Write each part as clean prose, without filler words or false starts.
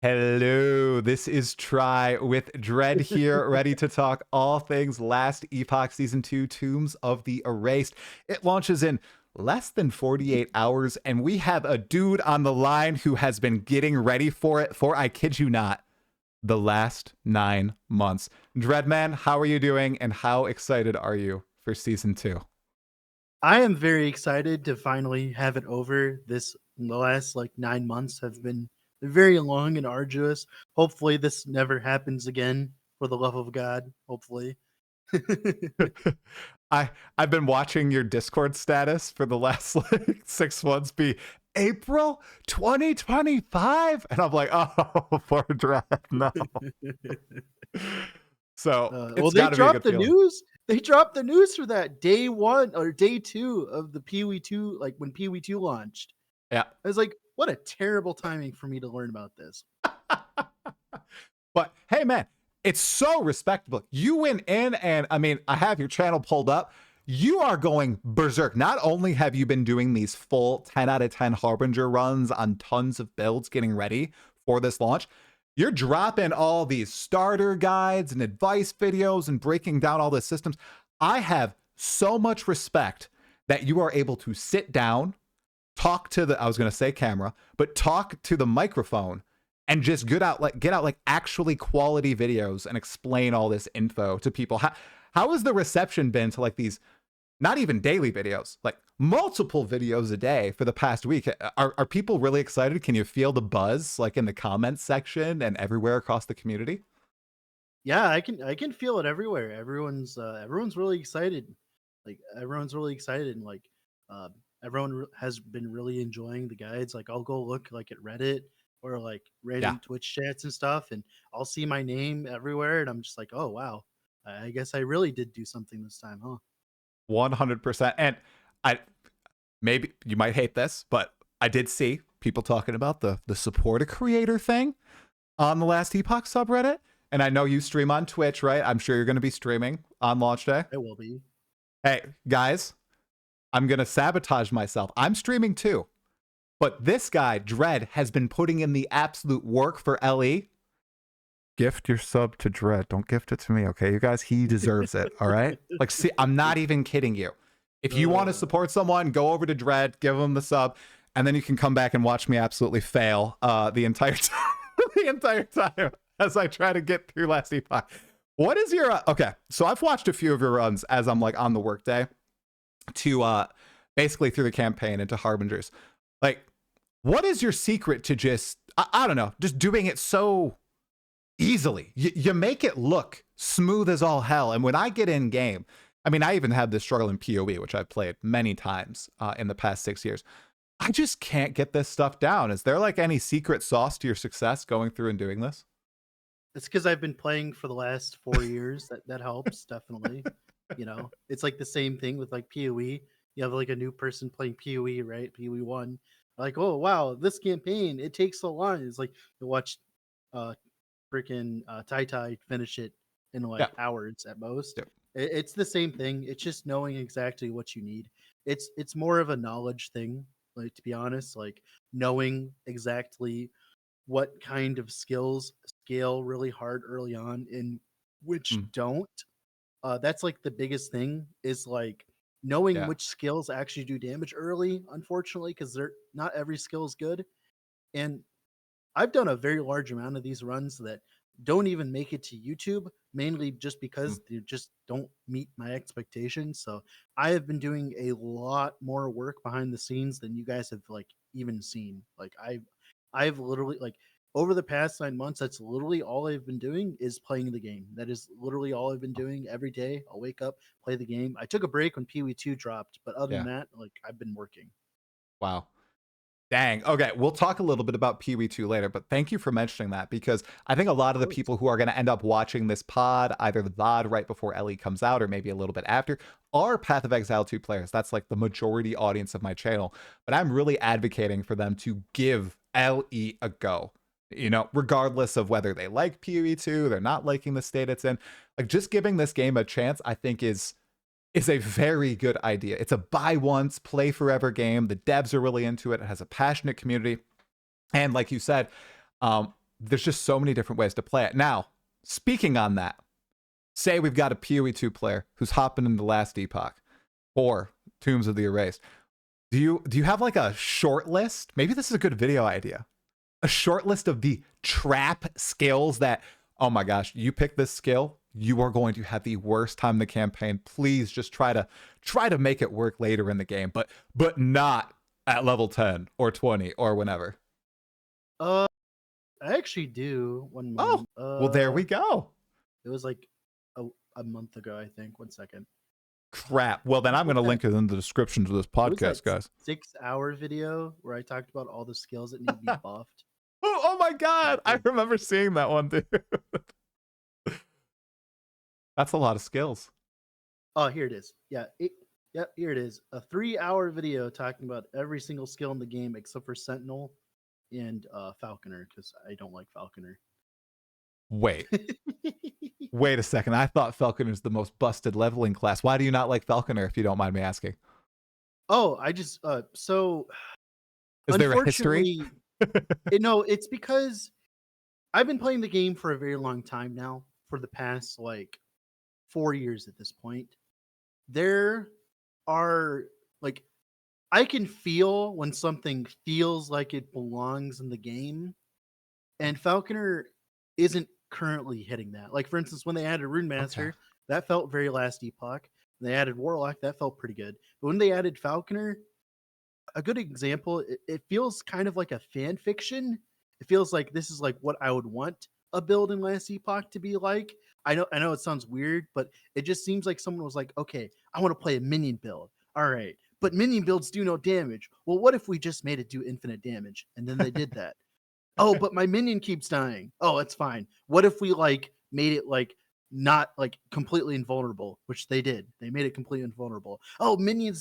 Hello, this is Try with Dread here, ready to talk all things Last Epoch Season 2 Tombs of the Erased. It launches in less than 48 hours, and we have a dude on the line who has been getting ready for it for, I kid you not, the last 9 months. Dreadman, how are you doing, and how excited are you for Season 2? I am very excited to finally have it over. The last 9 months have been very long and arduous. Hopefully this never happens again, for the love of God. Hopefully. I've been watching your Discord status for the last 6 months be April 2025, and I'm like, oh, poor Dread, no. So Well, it's got to be a good feeling. They dropped the news for that day one or day two of the Pee-wee 2, like when Pee-wee 2 launched. Yeah. I was like, what a terrible timing for me to learn about this. But hey, man, it's so respectable. You went in, and I mean, I have your channel pulled up. You are going berserk. Not only have you been doing these full 10 out of 10 Harbinger runs on tons of builds getting ready for this launch, you're dropping all these starter guides and advice videos and breaking down all the systems. I have so much respect that you are able to sit down, talk to the, I was going to say camera, but talk to the microphone and just get out like actually quality videos and explain all this info to people. How has the reception been to like these, not even daily videos, like multiple videos a day for the past week? Are people really excited? Can you feel the buzz like in the comments section and everywhere across the community? Yeah, I can feel it everywhere. Everyone's really excited. Everyone's really excited, and uh, has been really enjoying the guides. Like I'll go look like at Reddit or like Yeah, random Twitch chats and stuff, and I'll see my name everywhere, and I'm just like, oh wow, I guess I really did do something this time, huh? 100%. And I, maybe you might hate this, but I did see people talking about the support a creator thing on the Last Epoch subreddit. And I know you stream on Twitch, right? I'm sure you're going to be streaming on launch day. I will be. Hey, guys, I'm going to sabotage myself. I'm streaming too. But this guy, Dread, has been putting in the absolute work for LE. Gift your sub to Dread. Don't gift it to me, okay? You guys, he deserves it, all right? Like, see, I'm not even kidding you. If you want to support someone, go over to Dread, give him the sub, and then you can come back and watch me absolutely fail the entire time, the entire time as I try to get through Last Epoch. What is your okay? So I've watched a few of your runs as I'm like on the workday to basically through the campaign into Harbingers. Like, what is your secret to just I don't know, just doing it so easily? You make it look smooth as all hell, and when I get in game, I mean, I even had this struggle in PoE, which I've played many times in the past 6 years. I just can't get this stuff down. Is there like any secret sauce to your success going through and doing this? It's because I've been playing for the last 4 years. That helps definitely. It's like the same thing with like PoE. You have like a new person playing PoE, right? PoE 1. Like, oh wow, this campaign it takes so long. It's like you watch uh freaking Tai finish it in Yeah. like hours at most. Yeah. It's the same thing. It's just knowing exactly what you need. It's more of a knowledge thing, like to be honest, like knowing exactly what kind of skills scale really hard early on and which Mm, don't. That's like the biggest thing is like knowing yeah. which skills actually do damage early, unfortunately, because they're not every skill is good. And I've done a very large amount of these runs that don't even make it to YouTube, mainly just Mm, because they just don't meet my expectations. So I have been doing a lot more work behind the scenes than you guys have like even seen. I've literally like over the past 9 months, that's literally all I've been doing is playing the game. That is literally all I've been doing every day. I'll wake up, play the game. I took a break when Pee-wee 2 dropped, but other than yeah. that, like I've been working. Wow. Dang. Okay, we'll talk a little bit about Pee-wee 2 later, but thank you for mentioning that because I think a lot of Of the course. people who are going to end up watching this pod, either the VOD right before LE comes out or maybe a little bit after, are Path of Exile 2 players. That's like the majority audience of my channel, but I'm really advocating for them to give LE a go. You know, regardless of whether they like Pee-wee 2, they're not liking the state it's in, like just giving this game a chance, I think is a very good idea. It's a buy once, play forever game. The devs are really into it. It has a passionate community. And like you said, there's just so many different ways to play it. Now, speaking on that, say we've got a PoE2 player who's hopping into Last Epoch or Tombs of the Erased. Do you have like a short list? Maybe this is a good video idea. A short list of the trap skills that, oh my gosh, you pick this skill, you are going to have the worst time in the campaign. Please just try to make it work later in the game, but not at level 10 or 20 or whenever. I actually do. One Oh, moment. well, there we go. It was like a month ago, I think. 1 second. Crap. Well, then I'm going to link it in the description to this It was podcast, that guys. 6-hour video where I talked about all the skills that need to be buffed. Oh my God. I remember seeing that one, dude. That's a lot of skills. Oh, here it is. Yeah. Yep, here it is. A 3-hour video talking about every single skill in the game except for Sentinel and Falconer, because I don't like Falconer. Wait a second. I thought Falconer is the most busted leveling class. Why do you not like Falconer, if you don't mind me asking? Oh, I just so Is there a history? No, it's because I've been playing the game for a very long time now, for the past like 4 years at this point. There are like I can feel when something feels like it belongs in the game, and Falconer isn't currently hitting that. Like for instance, when they added Rune Master, that felt very Last Epoch. When they added Warlock, that felt pretty good. But when they added Falconer, a good example, it feels kind of like a fan fiction. It feels like this is like what I would want a build in Last Epoch to be like. I know it sounds weird, but it just seems like someone was like, okay, I want to play a minion build. All right. But minion builds do no damage. Well, what if we just made it do infinite damage? And then they did that. Oh, but my minion keeps dying. Oh, it's fine. What if we like made it like not like completely invulnerable, which they did. They made it completely invulnerable. Oh, minion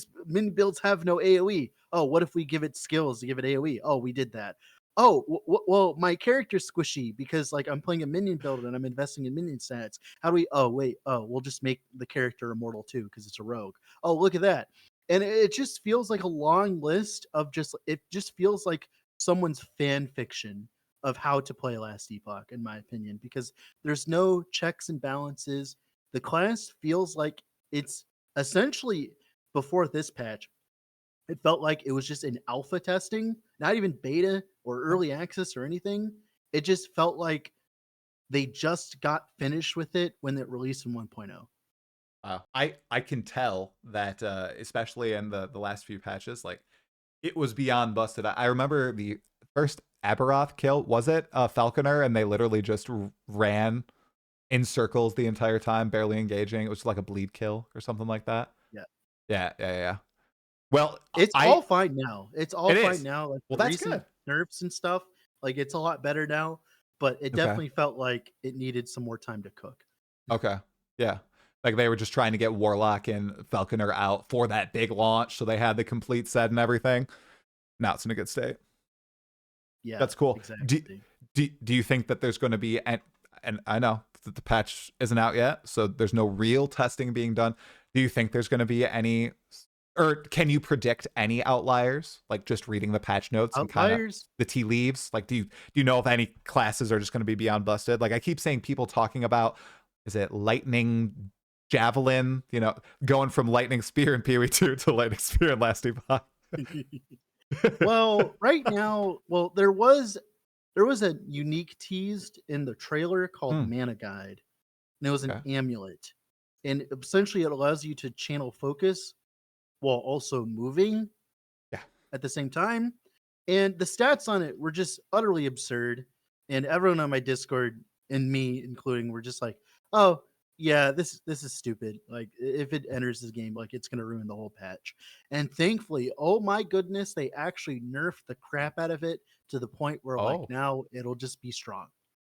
builds have no AoE. Oh, what if we give it skills to give it AoE? Oh, we did that. Oh, well, my character's squishy because like I'm playing a minion build and I'm investing in minion stats. How do we? Oh, wait. Oh, we'll just make the character immortal too because it's a rogue. Oh, look at that. And it just feels like a long list of it just feels like someone's fan fiction of how to play Last Epoch, in my opinion, because there's no checks and balances. The class feels like it's essentially before this patch, it felt like it was just in alpha testing, not even beta or early access or anything. It just felt like they just got finished with it when it released in 1.0. I can tell that, especially in the last few patches, like it was beyond busted. I remember the first Aberoth kill, was it Falconer, and they literally just ran in circles the entire time, barely engaging. It was like a bleed kill or something like that. Yeah. Well, It's all fine now. It's all it fine is. now. Like Well, the that's recent good. nerfs and stuff, like it's a lot better now. But it definitely felt like it needed some more time to cook. Okay. Yeah. Like they were just trying to get Warlock and Falconer out for that big launch, so they had the complete set and everything. Now it's in a good state. Yeah, that's cool. Exactly. Do you think that there's going to be, and I know that the patch isn't out yet, so there's no real testing being done. Do you think there's going to be any, or can you predict any outliers? Like just reading the patch notes and kind of the tea leaves. Like, do you know if any classes are just going to be beyond busted? Like I keep saying, people talking about, is it lightning javelin? You know, going from lightning spear in PoE2 to lightning spear in Last Epoch. Well, right now, there was a unique teased in the trailer called Mana Guide, and it was an amulet, and essentially it allows you to channel focus while also moving at the same time. And the stats on it were just utterly absurd, and everyone on my Discord and me including were just like, oh yeah, this is stupid. Like if it enters this game, like it's gonna ruin the whole patch. And thankfully, oh my goodness, they actually nerfed the crap out of it to the point where like now it'll just be strong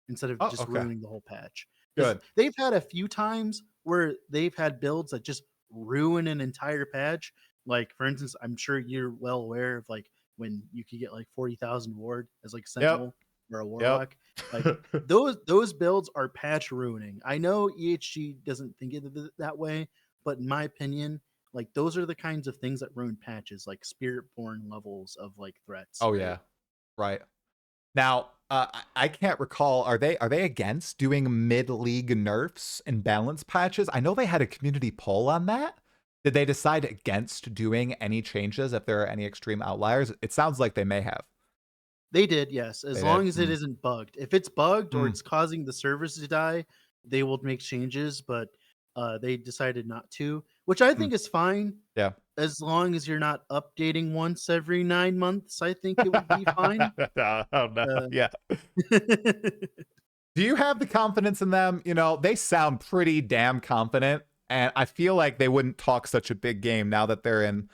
instead of just ruining the whole patch. Good. They've had a few times where they've had builds that just ruin an entire patch. Like for instance, I'm sure you're well aware of like when you could get like 40,000 ward as like Sentinel or a Warlock. Like those builds are patch ruining. I know EHG doesn't think of it that way, but in my opinion, like those are the kinds of things that ruin patches, like Spiritborn levels of like threats. Oh right? Yeah, right. Now I can't recall. Are they against doing mid-league nerfs and balance patches? I know they had a community poll on that. Did they decide against doing any changes if there are any extreme outliers? It sounds like they may have. They did, yes, as They did. long as it isn't bugged. If it's bugged or Mm. it's causing the servers to die, they will make changes, but, they decided not to, which I Mm. think is fine. Yeah. As long as you're not updating once every 9 months, I think it would be fine. Oh no. Uh Yeah. Do you have the confidence in them? You know, they sound pretty damn confident, and I feel like they wouldn't talk such a big game now that they're in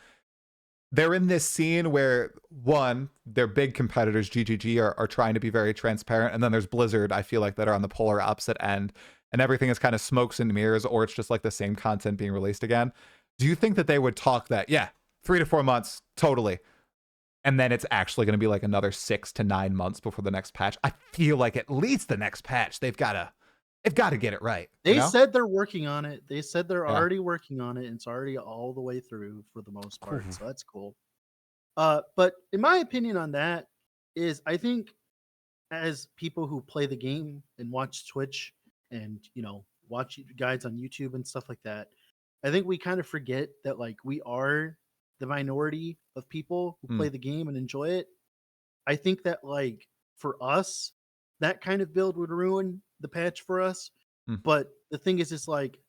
this scene where one, their big competitors, GGG, are trying to be very transparent, and then there's Blizzard, I feel like, that are on the polar opposite end, and everything is kind of smokes and mirrors, or it's just like the same content being released again. Do you think that they would talk that, yeah, 3 to 4 months, totally, and then it's actually going to be like another 6 to 9 months before the next patch? I feel like at least the next patch, they've got to get it right, you They know? said they're working on it. They said they're Yeah. already working on it, and it's already all the way through for the most Cool. part, so that's cool. But in my opinion on that is I think as people who play the game and watch Twitch and, watch guides on YouTube and stuff like that, I think we kind of forget that like we are the minority of people who Hmm. play the game and enjoy it. I think that like for us, that kind of build would ruin the patch for us. Hmm. But the thing is, it's like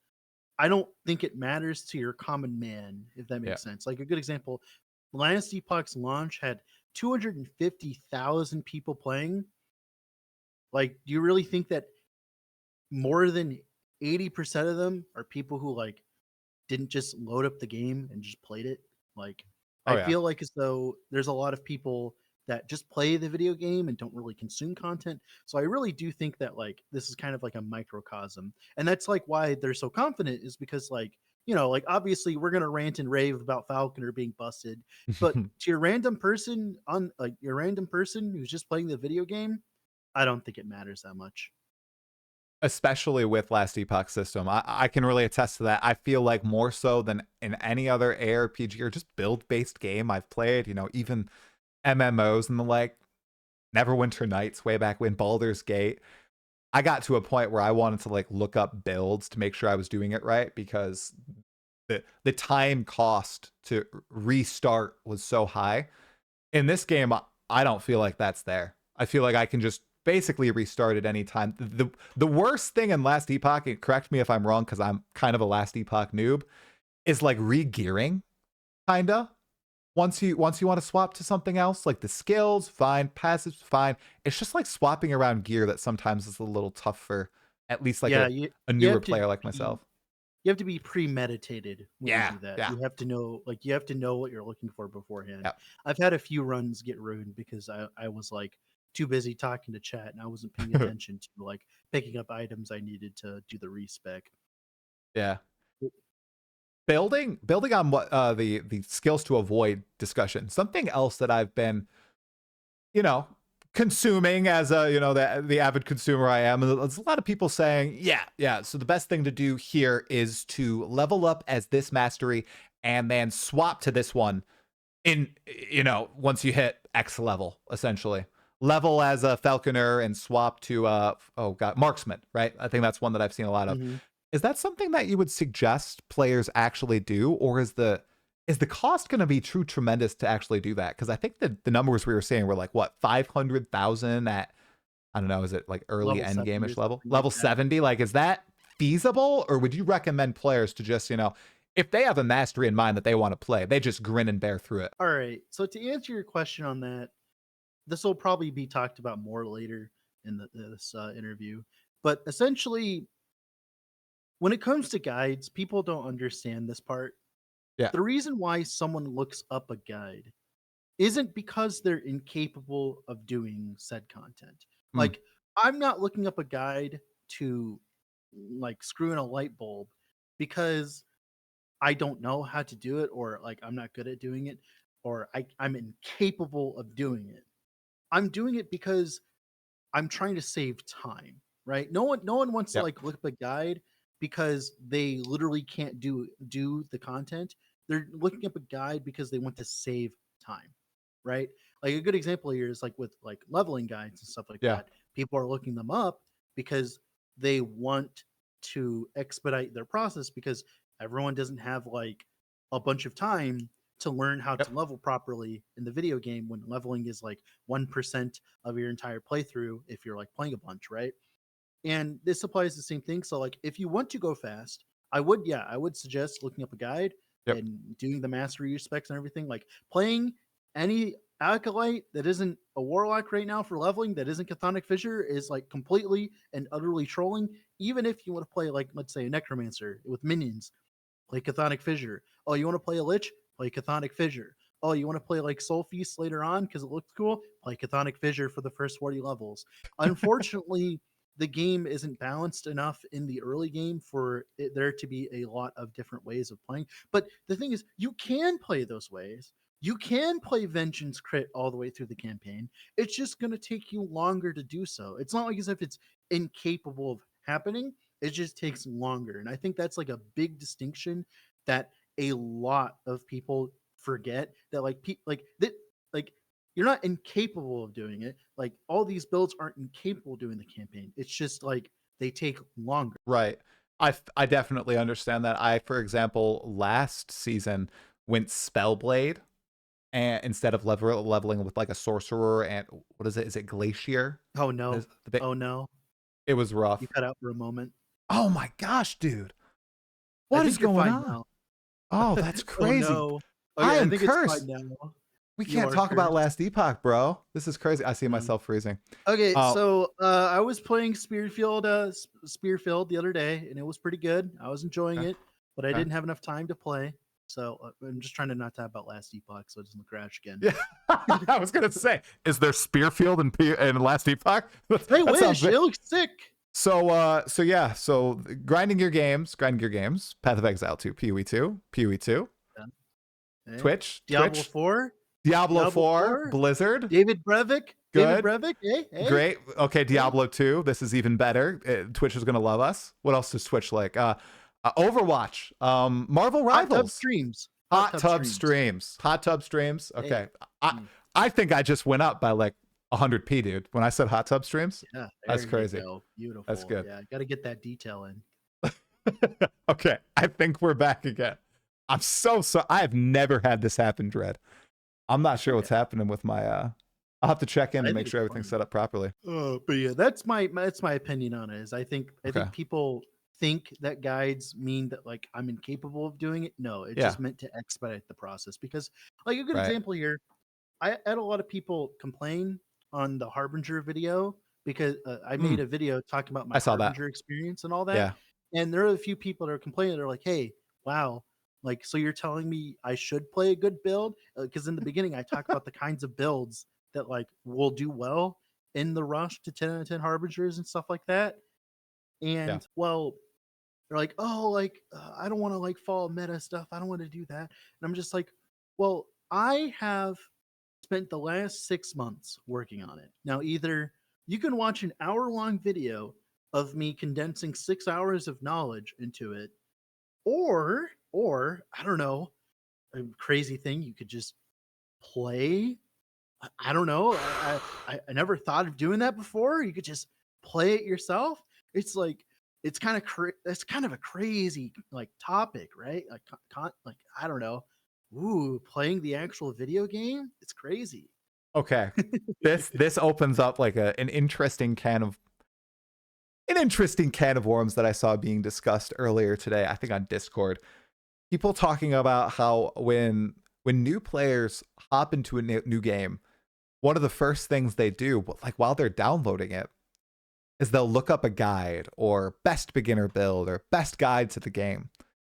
I don't think it matters to your common man, if that Yeah. makes sense. Like a good example, Last Epoch's launch had 250,000 people playing. Like, do you really think that more than 80% of them are people who like didn't just load up the game and just played it? Like, Oh I yeah. feel like as though there's a lot of people that just play the video game and don't really consume content. So I really do think that like this is kind of like a microcosm. And that's like why they're so confident is because like, like obviously we're gonna rant and rave about Falconer being busted, but to your random person on like your random person who's just playing the video game, I don't think it matters that much. Especially with Last Epoch system. I can really attest to that. I feel like more so than in any other ARPG or just build-based game I've played, even MMOs and the like, Neverwinter Nights way back when, Baldur's Gate. I got to a point where I wanted to like look up builds to make sure I was doing it right because the time cost to restart was so high. In this game, I don't feel like that's there. I feel like I can just basically restart at any time. The worst thing in Last Epoch, and correct me if I'm wrong, because I'm kind of a Last Epoch noob, is like re-gearing, kinda. Once you want to swap to something else, like the skills, fine, passives, fine. It's just like swapping around gear that sometimes is a little tough for at least like Yeah, a you newer have to player like be myself. you have to be premeditated when you Yeah, do that. yeah, You have to know like you have to know what you're looking for beforehand. yeah. I've had a few runs get ruined because I was like too busy talking to chat and I wasn't paying attention to like picking up items I needed to do the respec. Yeah. Building on what the skills to avoid discussion. Something else that I've been, you know, consuming as a, the avid consumer I am. And there's a lot of people saying, yeah. So the best thing to do here is to level up as this mastery and then swap to this one in, once you hit X level, essentially. Level as a falconer and swap to oh god, marksman, right? I think that's one that I've seen a lot of. Hmm. Is that something that you would suggest players actually do, or is the cost going to be too tremendous to actually do that? Because I think the numbers we were saying were like what 500,000 at, I don't know, is it like early Level end 70 or game-ish level, something like level that. 70? Like, is that feasible, or would you recommend players to just if they have a mastery in mind that they want to play, they just grin and bear through it? All right. So to answer your question on that, this will probably be talked about more later in this interview. But essentially, when it comes to guides, people don't understand this part. Yeah. The reason why someone looks up a guide isn't because they're incapable of doing said content. Hmm. Like, I'm not looking up a guide to like screw in a light bulb because I don't know how to do it or like I'm not good at doing it or I'm incapable of doing it. I'm doing it because I'm trying to save time, right? No one wants to Yep. like look up a guide because they literally can't do the content. They're looking up a guide because they want to save time, right? like a good example here is like with like leveling guides and stuff like Yeah. that. People are looking them up because they want to expedite their process because everyone doesn't have like a bunch of time to learn how Yep. to level properly in the video game when leveling is like 1% of your entire playthrough if you're like playing a bunch, right? And this applies the same thing. So like if you want to go fast, I would suggest looking up a guide Yep. and doing the mastery specs and everything. Like playing any acolyte that isn't a warlock right now for leveling that isn't Chthonic Fissure is like completely and utterly trolling. Even if you want to play like let's say a necromancer with minions, play Chthonic Fissure. Oh, you want to play a lich? Play Chthonic Fissure. Oh, you want to play like Soul Feast later on because it looks cool? Play Chthonic Fissure for the first 40 levels. Unfortunately, the game isn't balanced enough in the early game for there to be a lot of different ways of playing. But the thing is, you can play those ways. You can play Vengeance Crit all the way through the campaign. It's just going to take you longer to do so. It's not like as if it's incapable of happening. It just takes longer. And I think that's like a big distinction that a lot of people forget that like you're not incapable of doing it. Like all these builds aren't incapable of doing the campaign. It's just like they take longer. Right. I definitely understand that. I, for example, last season went Spellblade and instead of leveling with like a sorcerer and what is it? Is it Glacier? Oh What no. is the Oh no. It was You rough. cut out for a moment. Oh my gosh, dude. I What is think you're going fine on? now. Oh, that's Oh crazy. no. I Okay, I am think it's fine cursed. now. We You can't are talk about cursed. Last Epoch, bro. This is crazy. I see Um, myself freezing. Okay, Oh, so I was playing Spearfield the other day, and it was pretty good. I was enjoying okay. it, but I Okay. didn't have enough time to play. So I'm just trying to not talk about Last Epoch, so it doesn't crash again. Yeah. I was gonna say, is there Spearfield in Last Epoch? I That sounds wish great. it looks sick. So grinding your games, Path of Exile 2, PoE2, Yeah. Okay. Diablo Twitch, 4, Diablo Diablo 4, 4, Blizzard, David good, Brevik. Hey, hey, great. Okay, hey. Diablo 2, this is even better. Twitch is gonna love us. What else does Twitch like? Overwatch, Marvel Hot tub Rivals, streams. Hot Hot tub Tub streams. Streams, Hot Tub Streams. Hey. Okay, I Mm. I think I just went up by like 100p, dude. When I said Hot Tub Streams, Yeah, that's there you crazy. go. That's Beautiful. good. Yeah, got to get that detail in. Okay, I think we're back again. I'm so I have never had this happen, Dread. I'm not sure what's Okay. happening with my I'll have to check in I and think make sure it's everything's fine. set up properly. But yeah, that's my opinion on it. Is I Okay. think people think that guides mean that like I'm incapable of doing it. No, it's Yeah. just meant to expedite the process because like a good Right. example here, I had a lot of people complain on the Harbinger video because I made Mm, a video talking about I my saw that. Harbinger experience and all that. Yeah. And there are a few people that are complaining. They're like, "Hey, wow, like so you're telling me I should play a good build?" Because in the beginning I talk about the kinds of builds that like will do well in the rush to 10 out of 10 harbingers and stuff like that. Yeah. And well, they're like, "Oh, like I don't want to like follow meta stuff. I don't want to do that." And I'm just like, "Well, I have spent the last 6 months working on it. Now, either you can watch an hour-long video of me condensing 6 hours of knowledge into it, or I don't know, a crazy thing you could just play. I don't know. I never thought of doing that before. You could just play it yourself. It's like it's kind of it's kind of a crazy like topic, right? Like like I don't know. Ooh, playing the actual video game? It's crazy. Okay. This opens up like an interesting can of worms that I saw being discussed earlier today, I think on Discord. People talking about how when new players hop into a new game, one of the first things they do, like while they're downloading it, is they'll look up a guide or best beginner build or best guide to the game.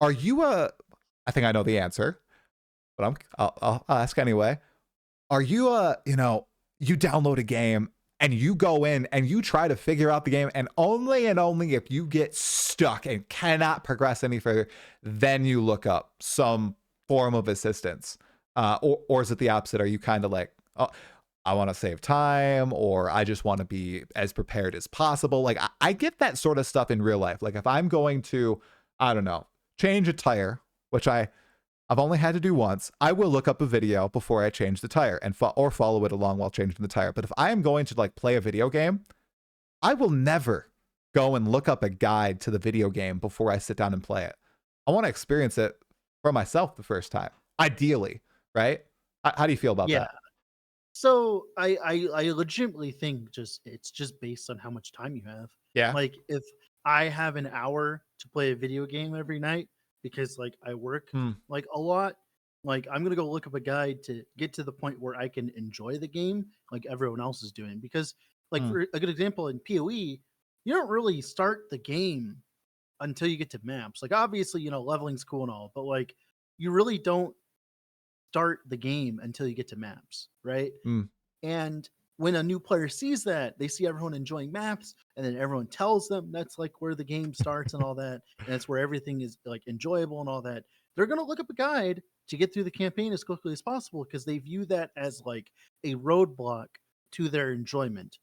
Are you I think I know the answer, but I'll ask anyway. Are you you download a game and you go in and you try to figure out the game and only if you get stuck and cannot progress any further, then you look up some form of assistance? Or is it the opposite? Are you kind of like, oh, I want to save time, or I just want to be as prepared as possible? Like I get that sort of stuff in real life. Like if I'm going to, I don't know, change a tire, which I've only had to do once. I will look up a video before I change the tire and or follow it along while changing the tire. But if I am going to like play a video game, I will never go and look up a guide to the video game before I sit down and play it. I want to experience it for myself the first time, ideally, right? How do you feel about Yeah. that? So I legitimately think it's just based on how much time you have. Yeah. Like if I have an hour to play a video game every night because like I work Hmm. like a lot, like I'm gonna go look up a guide to get to the point where I can enjoy the game like everyone else is doing. Because like Hmm. for a good example in PoE, you don't really start the game until you get to maps. Like obviously, leveling's cool and all, but like you really don't start the game until you get to maps, right? Hmm. And when a new player sees that, they see everyone enjoying maps, and then everyone tells them that's like where the game starts and all that, and it's where everything is like enjoyable and all that. They're gonna look up a guide to get through the campaign as quickly as possible because they view that as like a roadblock to their enjoyment.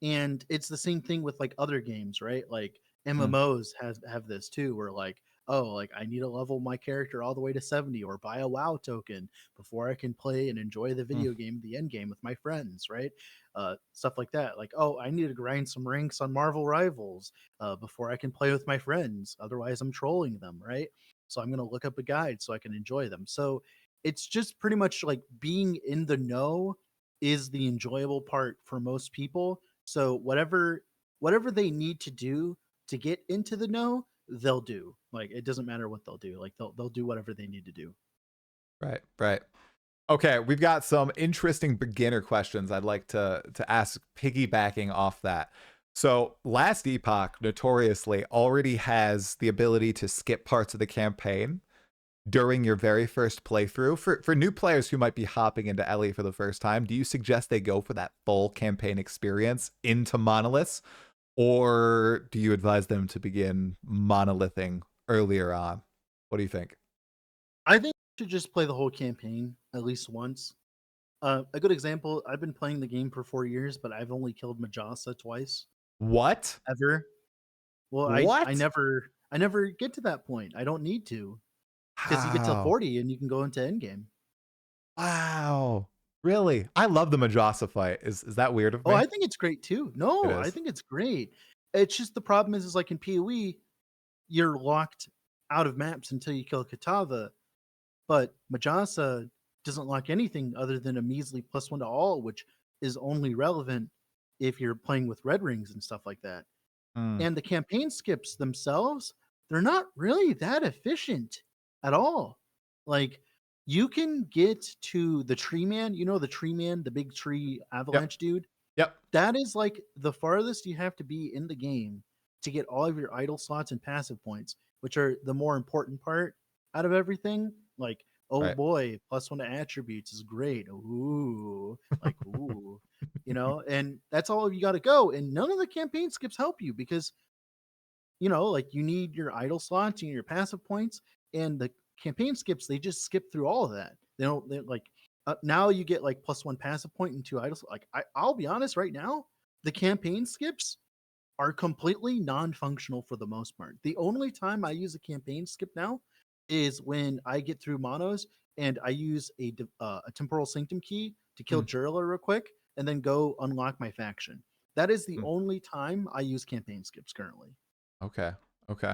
And it's the same thing with like other games, right? Like Hmm. MMOs have this too, where like, oh, like I need to level my character all the way to 70 or buy a WoW token before I can play and enjoy the Hmm. video game, the end game with my friends, right? Stuff like that. Like, oh, I need to grind some ranks on Marvel Rivals before I can play with my friends. Otherwise, I'm trolling them, right? So I'm gonna look up a guide so I can enjoy them. So it's just pretty much like being in the know is the enjoyable part for most people. So whatever they need to do to get into the know, they'll do. Like it doesn't matter what they'll do. Like they'll do whatever they need to do. Right. Right. Okay, we've got some interesting beginner questions I'd like to ask piggybacking off that. So, Last Epoch notoriously already has the ability to skip parts of the campaign during your very first playthrough. For new players who might be hopping into LE for the first time, do you suggest they go for that full campaign experience into monoliths, or do you advise them to begin monolithing earlier on? What do you think? I think you should just play the whole campaign at least once. A good example, I've been playing the game for 4 years, but I've only killed Majasa twice What? ever. Well, What? I never get to that point. I don't need to because you get to How? 40 and you can go into endgame. Wow. Really? I love the Majasa fight. Is that weird of Oh, me? I think it's great too. It No, I is. think it's great. It's just the problem is like in PoE, you're locked out of maps until you kill Katava. But Majasa doesn't lock anything other than a measly +1 to all, which is only relevant if you're playing with red rings and stuff like that. Mm. And the campaign skips themselves, they're not really that efficient at all. Like you can get to the tree man, the tree man, the big tree Yep. avalanche dude. Yep. That is like the farthest you have to be in the game to get all of your idle slots and passive points, which are the more important part out of everything. Like, oh Right. boy, +1 to attributes is great. Ooh, like ooh, and that's all you got to go. And none of the campaign skips help you because like you need your idle slots, you need your passive points, and the campaign skips they just skip through all of that. They don't. They're like now you get like +1 passive point and 2 idle. Like I'll be honest, right now the campaign skips are completely non-functional for the most part. The only time I use a campaign skip now is when I get through monos and I use a temporal sanctum key to kill Mm. Jurla real quick and then go unlock my faction. That is the Mm. only time I use campaign skips currently. Okay. Okay.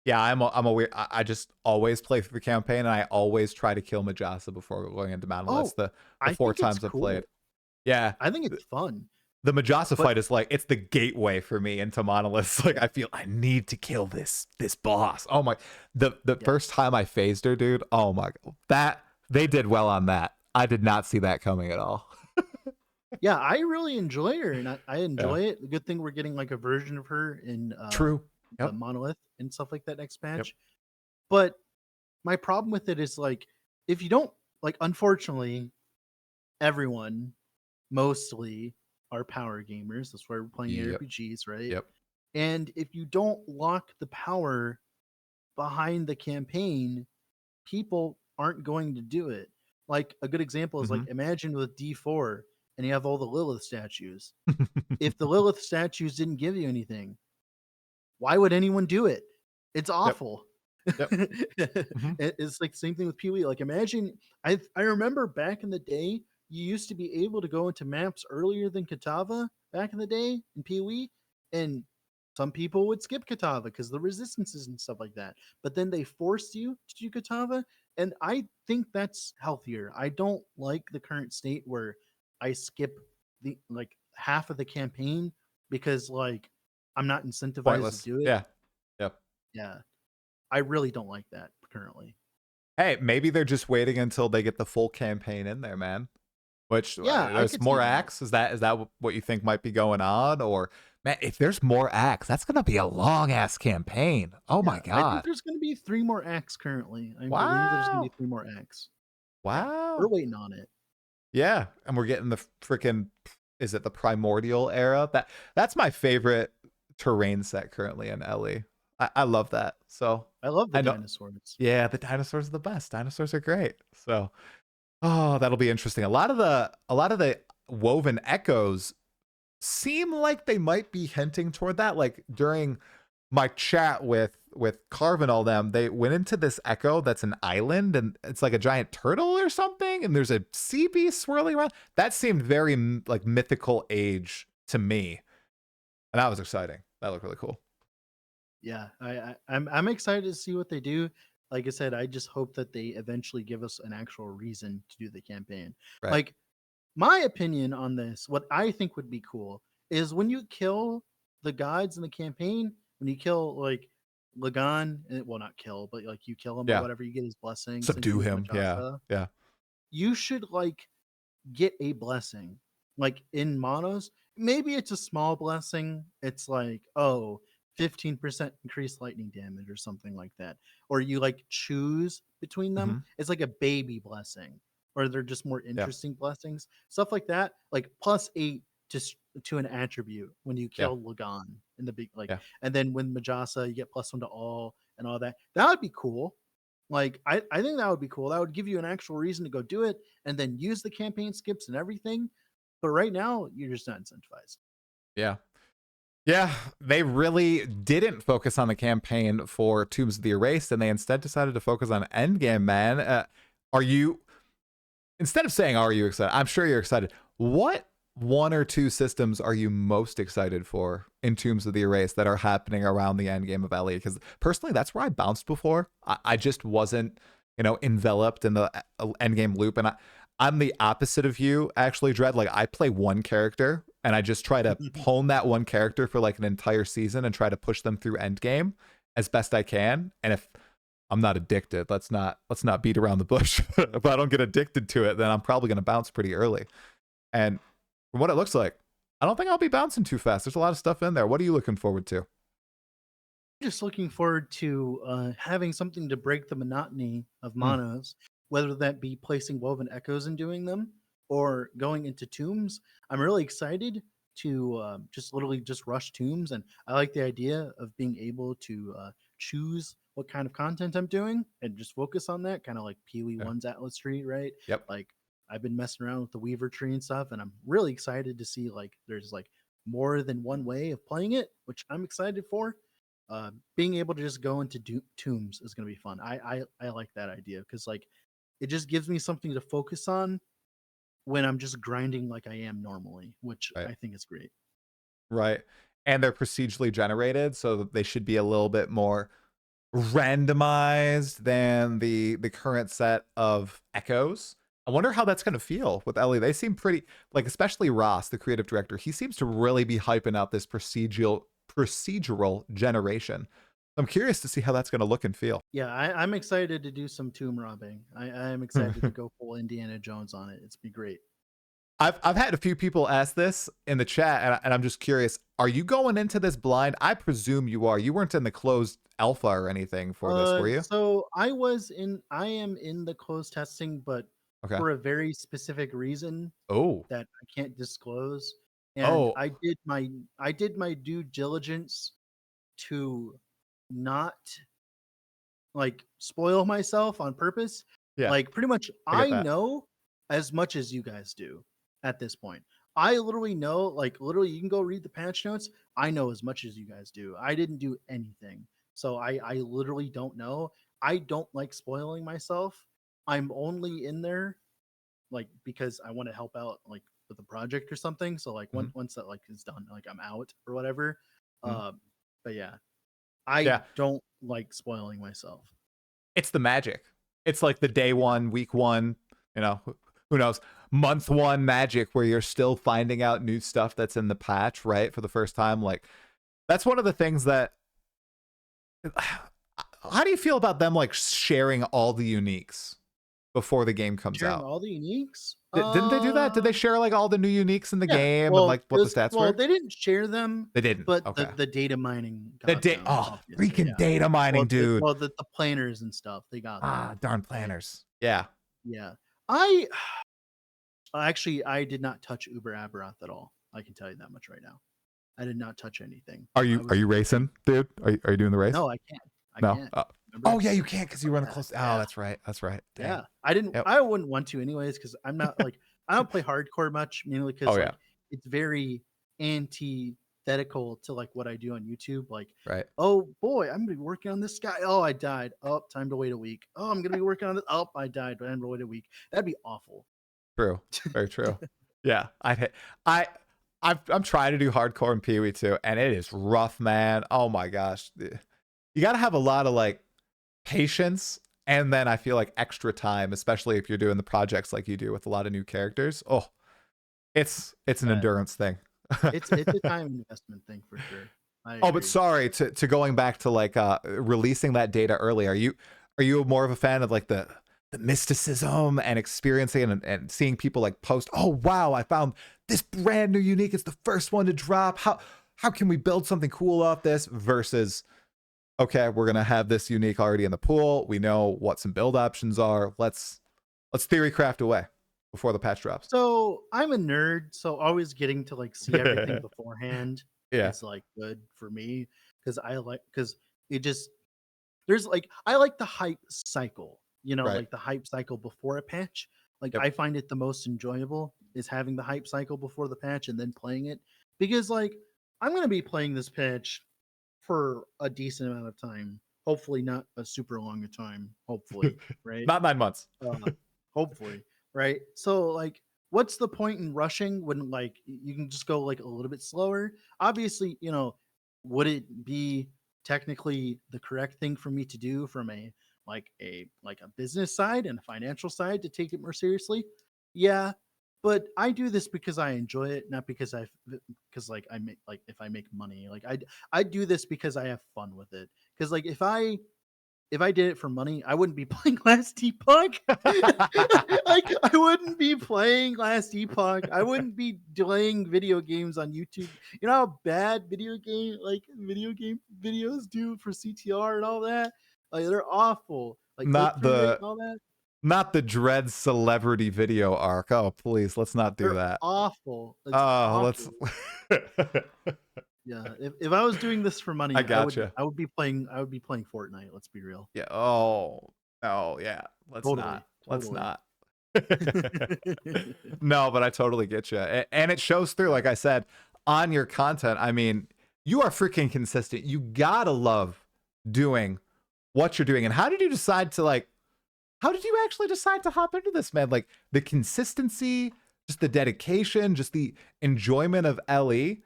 Yeah, I'm a weird. I just always play through the campaign, and I always try to kill Majasa before going into Manaless. Oh, The I four think it's times I've played. cool. Yeah, I think it's fun. the Majasa But fight is like it's the gateway for me into Monoliths. Like I feel I need to kill this boss. Oh my, the yeah. first time I phased her, dude. Oh my, that they did well on that. I did not see that coming at all. Yeah, I really enjoy her and I Yeah. enjoy it. The good thing we're getting like a version of her in True. the Yep. monolith and stuff like that next Yep. patch. But my problem with it is like if you don't like unfortunately everyone mostly are power gamers. That's why we're playing Yep. ARPGs, right? Yep. And if you don't lock the power behind the campaign, people aren't going to do it. Like a good example is Mm-hmm. like imagine with D4 and you have all the Lilith statues. If the Lilith statues didn't give you anything, why would anyone do it? It's Yep. awful. Yep. Hmm. It's like the same thing with Pee-wee. Like imagine I remember back in the day, you used to be able to go into maps earlier than Katava back in the day in Pee-wee, and some people would skip Katava because the resistances and stuff like that. But then they forced you to do Katava, and I think that's healthier. I don't like the current state where I skip the like half of the campaign because like I'm not incentivized to Pointless. do it. Yeah. Yep. Yeah. I really don't like that currently. Hey, maybe they're just waiting until they get the full campaign in there, man. Which Yeah, I there's could see more that. acts. Is that what you think might be going on? Or man, if there's more acts, that's gonna be a long ass campaign. Oh Yeah, my I think god! there's going to be 3 more acts currently. I believe there's going to be Wow, 3 more acts. Yeah, we're wow. waiting on it. Yeah, and we're getting the freaking. Is it the primordial era? That's my favorite terrain set currently in Ellie. I love that. So I love the I know. dinosaurs. Yeah, the dinosaurs are the best. Dinosaurs are great. So oh, that'll be interesting. A lot of the woven echoes seem like they might be hinting toward that. Like during my chat with Carv and all them, they went into this echo that's an island and it's like a giant turtle or something, and there's a sea beast swirling around. That seemed very like mythical age to me, and that was exciting. That looked really cool. Yeah, I'm excited to see what they do. Like I said, I just hope that they eventually give us an actual reason to do the campaign. Right. Like my opinion on this, what I think would be cool is when you kill the gods in the campaign, when you kill like Lagan, well, not kill, but like you kill him or Yeah. whatever, you get his blessings and Subdue you him. Yeah. Majasa, Yeah. you should like get a blessing. Like in monos, maybe it's a small blessing. It's like, oh, 15% increased lightning damage or something like that. Or you like choose between them. Hmm. It's like a baby blessing. Or they're just more Yeah. interesting blessings. Stuff like that. Like +8 to an attribute when you Yeah. kill Lagan in the big like, Yeah. and then when Majasa you get +1 to all and all that. That would be cool. Like I think that would be cool. That would give you an actual reason to go do it and then use the campaign skips and everything. But right now, you're just not incentivized. Yeah. Yeah, they really didn't focus on the campaign for Tombs of the Erased, and they instead decided to focus on Endgame, man. Are you, instead of saying, are you excited? I'm sure you're excited. What one or two systems are you most excited for in Tombs of the Erased that are happening around the Endgame of Ellie? Because personally, that's where I bounced before. I just wasn't, enveloped in the Endgame loop. And I'm the opposite of you, actually, Dread. Like, I play one character and I just try to hone that one character for like an entire season and try to push them through Endgame as best I can. And if I'm not addicted, let's not beat around the bush. If I don't get addicted to it, then I'm probably going to bounce pretty early. And from what it looks like, I don't think I'll be bouncing too fast. There's a lot of stuff in there. What are you looking forward to? Just looking forward to having something to break the monotony of Hmm. monos, whether that be placing woven echoes and doing them or going into tombs. I'm really excited to just literally just rush tombs, and I like the idea of being able to choose what kind of content I'm doing and just focus on that, kind of like Pee Wee Yeah. One's Atlas Tree, right? Yep. Like I've been messing around with the Weaver tree and stuff, and I'm really excited to see like there's like more than one way of playing it, which I'm excited for. Being able to just go into tombs is going to be fun. I like that idea because like it just gives me something to focus on when I'm just grinding like I am normally, which Right. I think is great. Right. And they're procedurally generated, so they should be a little bit more randomized than the current set of echoes. I wonder how that's going to feel with Ellie. They seem pretty, like, especially Ross, the creative director. He seems to really be hyping out this procedural generation. I'm curious to see how that's going to look and feel. Yeah, I'm excited to do some tomb robbing. I am excited to go full Indiana Jones on it. It's be great. I've had a few people ask this in the chat, and I'm just curious. Are you going into this blind? I presume you are. You weren't in the closed alpha or anything for this, were you? So I am in the closed testing, but Okay. for a very specific reason Oh. that I can't disclose. And Oh. I did my due diligence to not like spoil myself on purpose. Yeah. Like pretty much I get I that. know as much as you guys do at this point. I literally know, like literally you can go read the patch notes. I know as much as you guys do. I didn't do anything. So I literally don't know. I don't like spoiling myself. I'm only in there like because I want to help out like with a project or something. So like Mhm, once that like is done, like I'm out or whatever. mhm. Um, but yeah, I Yeah, don't like spoiling myself. it's the magic. It's like the day Yeah. one, week one, who knows, month one magic where you're still finding out new stuff that's in the patch, right? For the first time. Like, that's one of the things that. How do you feel about them like sharing all the uniques before the game comes Sharing out? all the uniques. Didn't they do that? Did they share like all the new uniques in the Yeah. game and Well, like what the stats were? they didn't share them, They didn't. but Okay. the data mining The got them, oh, obviously. freaking Yeah. data mining, dude. The planners and stuff, they got them. Ah, darn Right. planners. Yeah. Yeah. I actually I did not touch Uber Aberoth at all. I can tell you that much right now. I did not touch anything. Are I you was racing, dude? Are you doing the race? no, I can't. I No. can't. Oh Remember? yeah, you can't because you run Yeah. close. Oh, Yeah. that's right. That's right. Dang. Yeah. Yep. I wouldn't want to anyways because I'm not like I don't play hardcore much, mainly Oh because yeah. like it's very antithetical to like what I do on YouTube. Like, Right. oh boy, I'm gonna be working on this guy. Oh, I died. Oh, time to wait a week. Oh, I'm gonna be working on this. Oh, I died. Time to wait a week. That'd be awful. True. Very true. Yeah. I I'm trying to do hardcore in Pee-wee too, and it is rough, man. Oh my gosh. You got to have a lot of like patience and then I feel like extra time, especially if you're doing the projects like you do with a lot of new characters. Oh, it's an But endurance thing. it's a time investment thing for sure. I Oh, but agree. sorry to going back to like releasing that data early. Are you more of a fan of like the mysticism and experiencing and seeing people like post, "Oh wow, I found this brand new unique. It's the first one to drop. How can we build something cool off this?" Versus, okay, we're gonna have this unique already in the pool. We know what some build options are. Let's theory craft away before the patch drops. So I'm a nerd, so always getting to like see everything beforehand Yeah. is like good for me because it just there's like I like the hype cycle, Right. like the hype cycle before a patch. Like Yep. I find it the most enjoyable is having the hype cycle before the patch and then playing it because like I'm gonna be playing this patch for a decent amount of time. Hopefully not a super long time. Hopefully, right? Not 9 months. Uh, hopefully, right? So like what's the point in rushing when like you can just go like a little bit slower? Obviously, would it be technically the correct thing for me to do from a business side and a financial side to take it more seriously? Yeah, but I do this because I enjoy it, not because like I make like if I make money. Like I do this because I have fun with it. Because like if I did it for money, I wouldn't be playing Last Epoch. Like I wouldn't be playing Last Epoch. I wouldn't be delaying video games on YouTube. You know how bad video game videos do for CTR and all that? Like they're awful. Like click not through rate the and all that. not the dread celebrity video arc. Oh, please, let's not do They're that. awful. It's Oh, let's. awful. Yeah. If I was doing this for I money, gotcha. I would be playing Fortnite, let's be real. Yeah. Oh, no. Yeah. Let's not. Totally. Let's Totally. not. No, but I totally get you. And it shows through, like I said, on your content. I mean, you are freaking consistent. You gotta love doing what you're doing. And how did you decide to like, how did you actually decide to hop into this, man? Like the consistency, just the dedication, just the enjoyment of LE.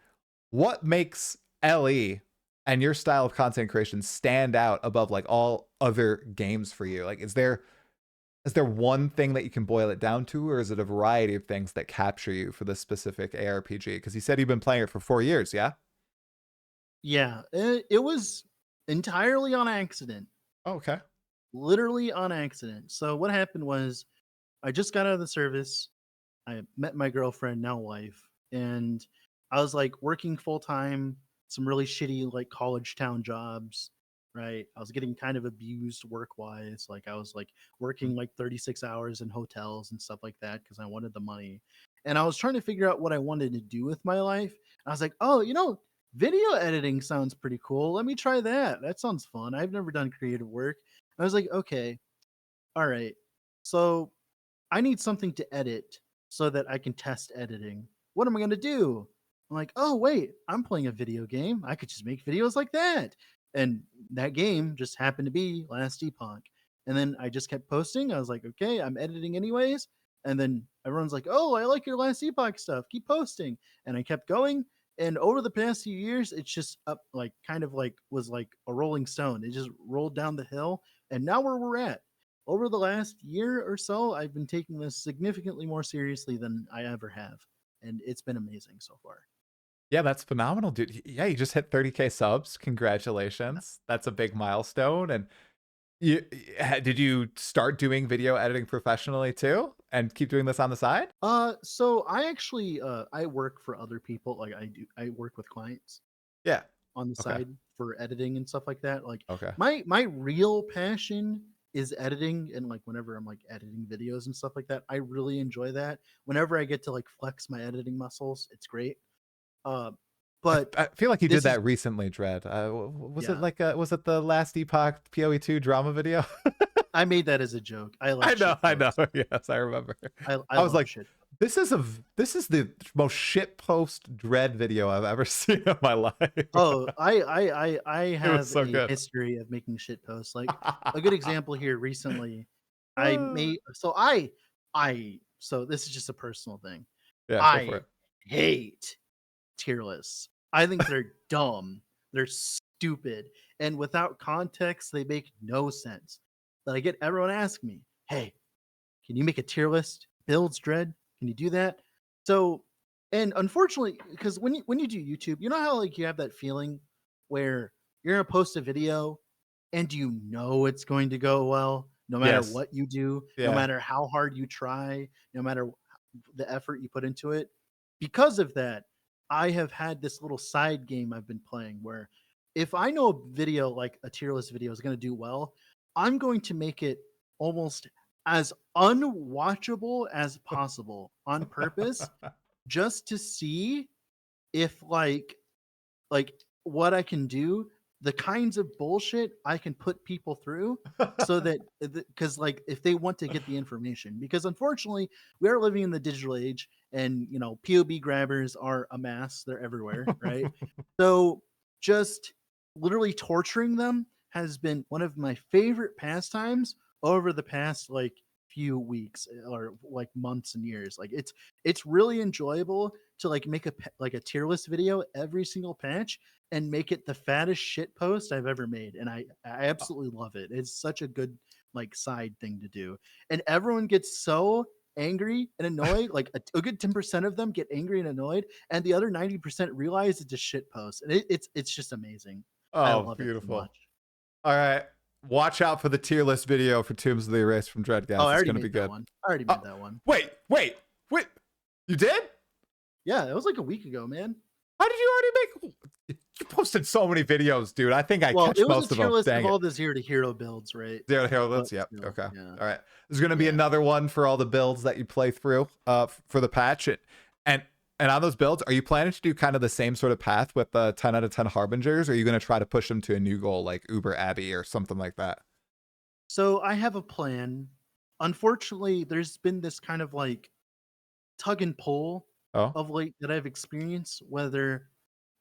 What makes LE and your style of content creation stand out above like all other games for you? Like, is there one thing that you can boil it down to, or is it a variety of things that capture you for this specific ARPG? Because you said you've been playing it for 4 years, yeah? Yeah, it was entirely on accident. Oh, okay. Literally on accident. So what happened was I just got out of the service. I met my girlfriend, now wife, and I was like working full time, some really shitty like college town jobs, right? I was getting kind of abused work wise. Like I was like working like 36 hours in hotels and stuff like that because I wanted the money. And I was trying to figure out what I wanted to do with my life. And I was like, oh, video editing sounds pretty cool. Let me try that. That sounds fun. I've never done creative work. I was like, okay, all right. So I need something to edit so that I can test editing. What am I going to do? I'm like, oh, wait, I'm playing a video game. I could just make videos like that. And that game just happened to be Last Epoch. And then I just kept posting. I was like, okay, I'm editing anyways. And then everyone's like, oh, I like your Last Epoch stuff. Keep posting. And I kept going. And over the past few years, it's just up, like, kind of like was like a rolling stone. It just rolled down the hill. And now where we're at. Over the last year or so, I've been taking this significantly more seriously than I ever have. And it's been amazing so far. Yeah, that's phenomenal, dude. Yeah, you just hit 30K subs. Congratulations. That's a big milestone. And did you start doing video editing professionally too, and keep doing this on the side? So I actually I work for other people. Like I work with clients Yeah. on the Okay. side for editing and stuff like that. Like Okay. my real passion is editing, and like whenever I'm like editing videos and stuff like that, I really enjoy that. Whenever I get to like flex my editing muscles, it's great. Uh but I feel like you did this is that recently, Dread. Was it yeah, like was it the Last Epoch PoE2 drama video? I made that as a joke. I I like know, shit I know. posts. Yes, I remember. I I was love like, shit. this is the most shit post Dread video I've ever seen in my life. Oh, I It was have so a good. history of making shit posts. Like a good example here recently, I made so so this is just a personal thing. Yeah, go for I it. hate tier lists. I think they're dumb. They're stupid. And without context, they make no sense. But I get everyone asking me, hey, can you make a tier list? Builds Dread? Can you do that? So, and unfortunately, because when you do YouTube, you know how like you have that feeling where you're gonna post a video and you know it's going to go well, no matter Yes. what you do, no Yeah. matter how hard you try, no matter the effort you put into it. Because of that, I have had this little side game I've been playing where if I know a video like a tier list video is going to do well, I'm going to make it almost as unwatchable as possible on purpose just to see if like what I can do, the kinds of bullshit I can put people through so that because like if they want to get the information, because unfortunately we are living in the digital age, and you know POB grabbers are a mass, they're everywhere, right? So just literally torturing them has been one of my favorite pastimes over the past like few weeks or like months and years. Like it's really enjoyable to like make like a tier list video every single patch and make it the fattest shit post I've ever made. And I absolutely love it. It's such a good like side thing to do. And everyone gets so angry and annoyed. Like a good 10% of them get angry and annoyed, and the other 90% realize it's a shit post. And it's just amazing. I Oh, love it so beautiful. much. All right. Watch out for the tier list video for Tombs of the Erased from Dread, Oh, guys. I It's already gonna be made that good. one. I already Oh, made that one. wait. You did? Yeah, it was like a week ago, man. How did you already make? You posted so many videos, dude. I think I Well, catch it was a most of tier them. list of Dang all it. the zero to hero builds, right? Zero Hero But Builds. Yep. still, Okay. yeah, All right. There's gonna be yeah. another one for all the builds that you play through for the patch. And and on those builds, are you planning to do kind of the same sort of path with the 10 out of 10 harbingers, or are you gonna try to push them to a new goal like Uber Abbey or something like that? So I have a plan. Unfortunately, there's been this kind of like tug and pull Oh. of late that I've experienced. Whether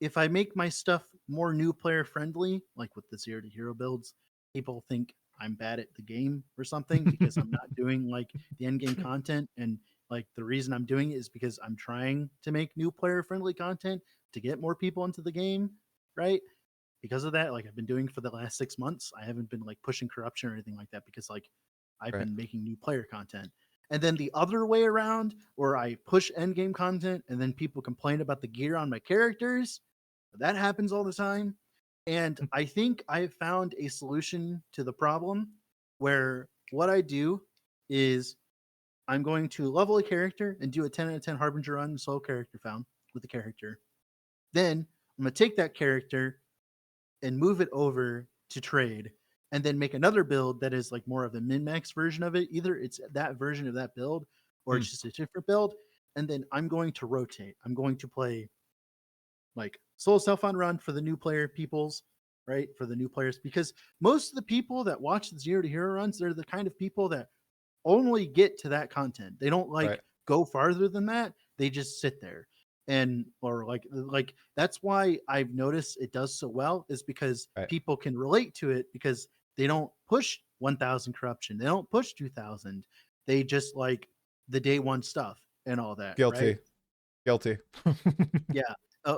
if I make my stuff more new player friendly, like with the zero to hero builds, people think I'm bad at the game or something because I'm not doing like the end game content. And like the reason I'm doing it is because I'm trying to make new player friendly content to get more people into the game, right? Because of that, like I've been doing for the last 6 months, I haven't been like pushing corruption or anything like that because like I've Right. been making new player content. And then the other way around, where I push end game content and then people complain about the gear on my characters, that happens all the time. And I think I found a solution to the problem where what I do is I'm going to level a character and do a 10 out of 10 Harbinger run solo character found with the character. Then I'm going to take that character and move it over to trade and then make another build that is like more of a min-max version of it. Either it's that version of that build or Hmm. it's just a different build. And then I'm going to rotate. I'm going to play like solo self on run for the new player peoples, right? For the new players, because most of the people that watch the zero to hero runs, they're the kind of people that only get to that content. They don't Right. like go farther than that. They just sit there. and or like that's why I've noticed it does so well, is because Right. people can relate to it because they don't push 1000 corruption, they don't push 2000, they just like the day one stuff and all that, right? Guilty. Guilty. Yeah.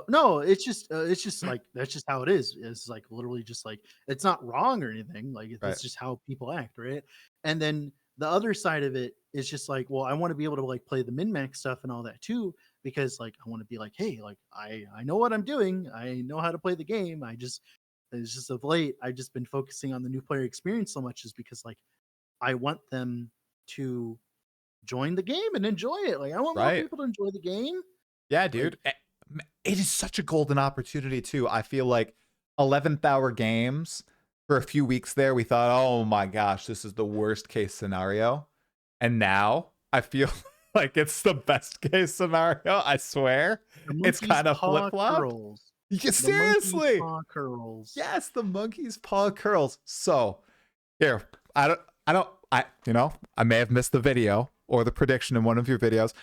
No, it's just like that's just how it is. It's like literally just like it's not wrong or anything. Like Right. it's just how people act, right? And then the other side of it is just like, well, I want to be able to like play the min max stuff and all that too, because like I want to be like, hey, like I know what I'm doing. I know how to play the game. I just it's just of late I've just been focusing on the new player experience so much, is because like I want them to join the game and enjoy it. Like I want more Right. people to enjoy the game. Yeah, Like dude. It is such a golden opportunity too. I feel like 11th hour games for a few weeks there, we thought, oh my gosh, this is the worst case scenario. And now I feel like it's the best case scenario. I swear. the It's monkey's kind of paw flip flopped. curls. Yeah, The monkey's seriously. paw curls. Yes, the monkey's paw curls. So here, I may have missed the video or the prediction in one of your videos.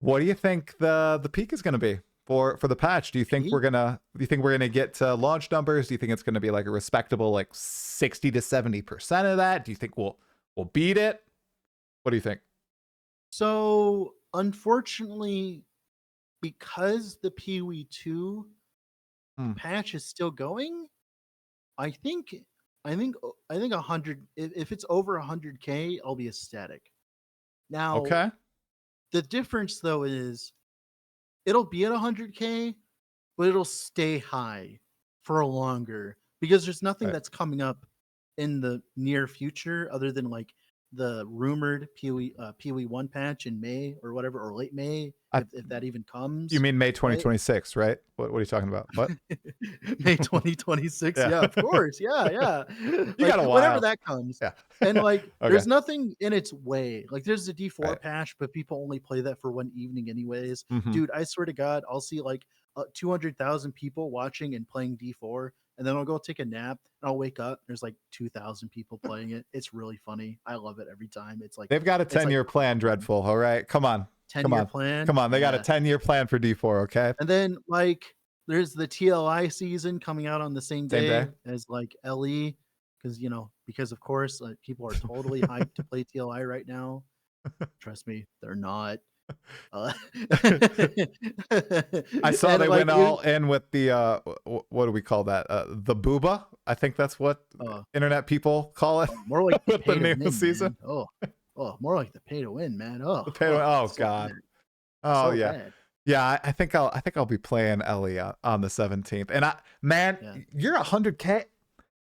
What do you think the peak is going to be for the patch? Do you think Peak? do you think we're gonna get to launch numbers? Do you think it's gonna be like a respectable like 60 to 70% of that? Do you think we'll beat it? What do you think? So unfortunately, because the Pee-wee 2 Hmm. patch is still going, I think I think 100, if it's over 100K, I'll be ecstatic. Now, Okay. the difference though is it'll be at 100K, but it'll stay high for longer because there's nothing Right. that's coming up in the near future other than like the rumored Pee-wee 1 patch in May or whatever, or late May, I, if that even you comes, mean May right? 2026, right? What are you talking about? What? May 2026. Yeah. Yeah, of course. Yeah, yeah. You Like got a whenever while. that comes. Yeah. And like Okay. there's nothing in its way. Like there's a D4 Right. patch, but people only play that for one evening anyways. Mm-hmm. Dude, I swear to God, I'll see like 200,000 people watching and playing D4, and then I'll go take a nap and I'll wake up. There's like 2,000 people playing it. It's really funny. I love it every time. They've got a It's like 10-year plan, Dreadful. All right. Come on. 10 Come year on. plan. Come on. They got a Yeah. 10-year plan for D4, okay? And then like there's the TLI season coming out on the same Same day. day as like LE, because because of course like people are totally hyped to play TLI right now. Trust me, they're not. Uh, I saw and they like went all in with the what do we call that? The booba. I think that's what uh, internet people call it more like the with the pay to new win, season. man. More like the pay to win, man. Oh, The pay to, oh so god. bad, Oh so yeah. bad. Yeah, I think I'll be playing Ellie on the 17th. And man, Yeah. you're 100K.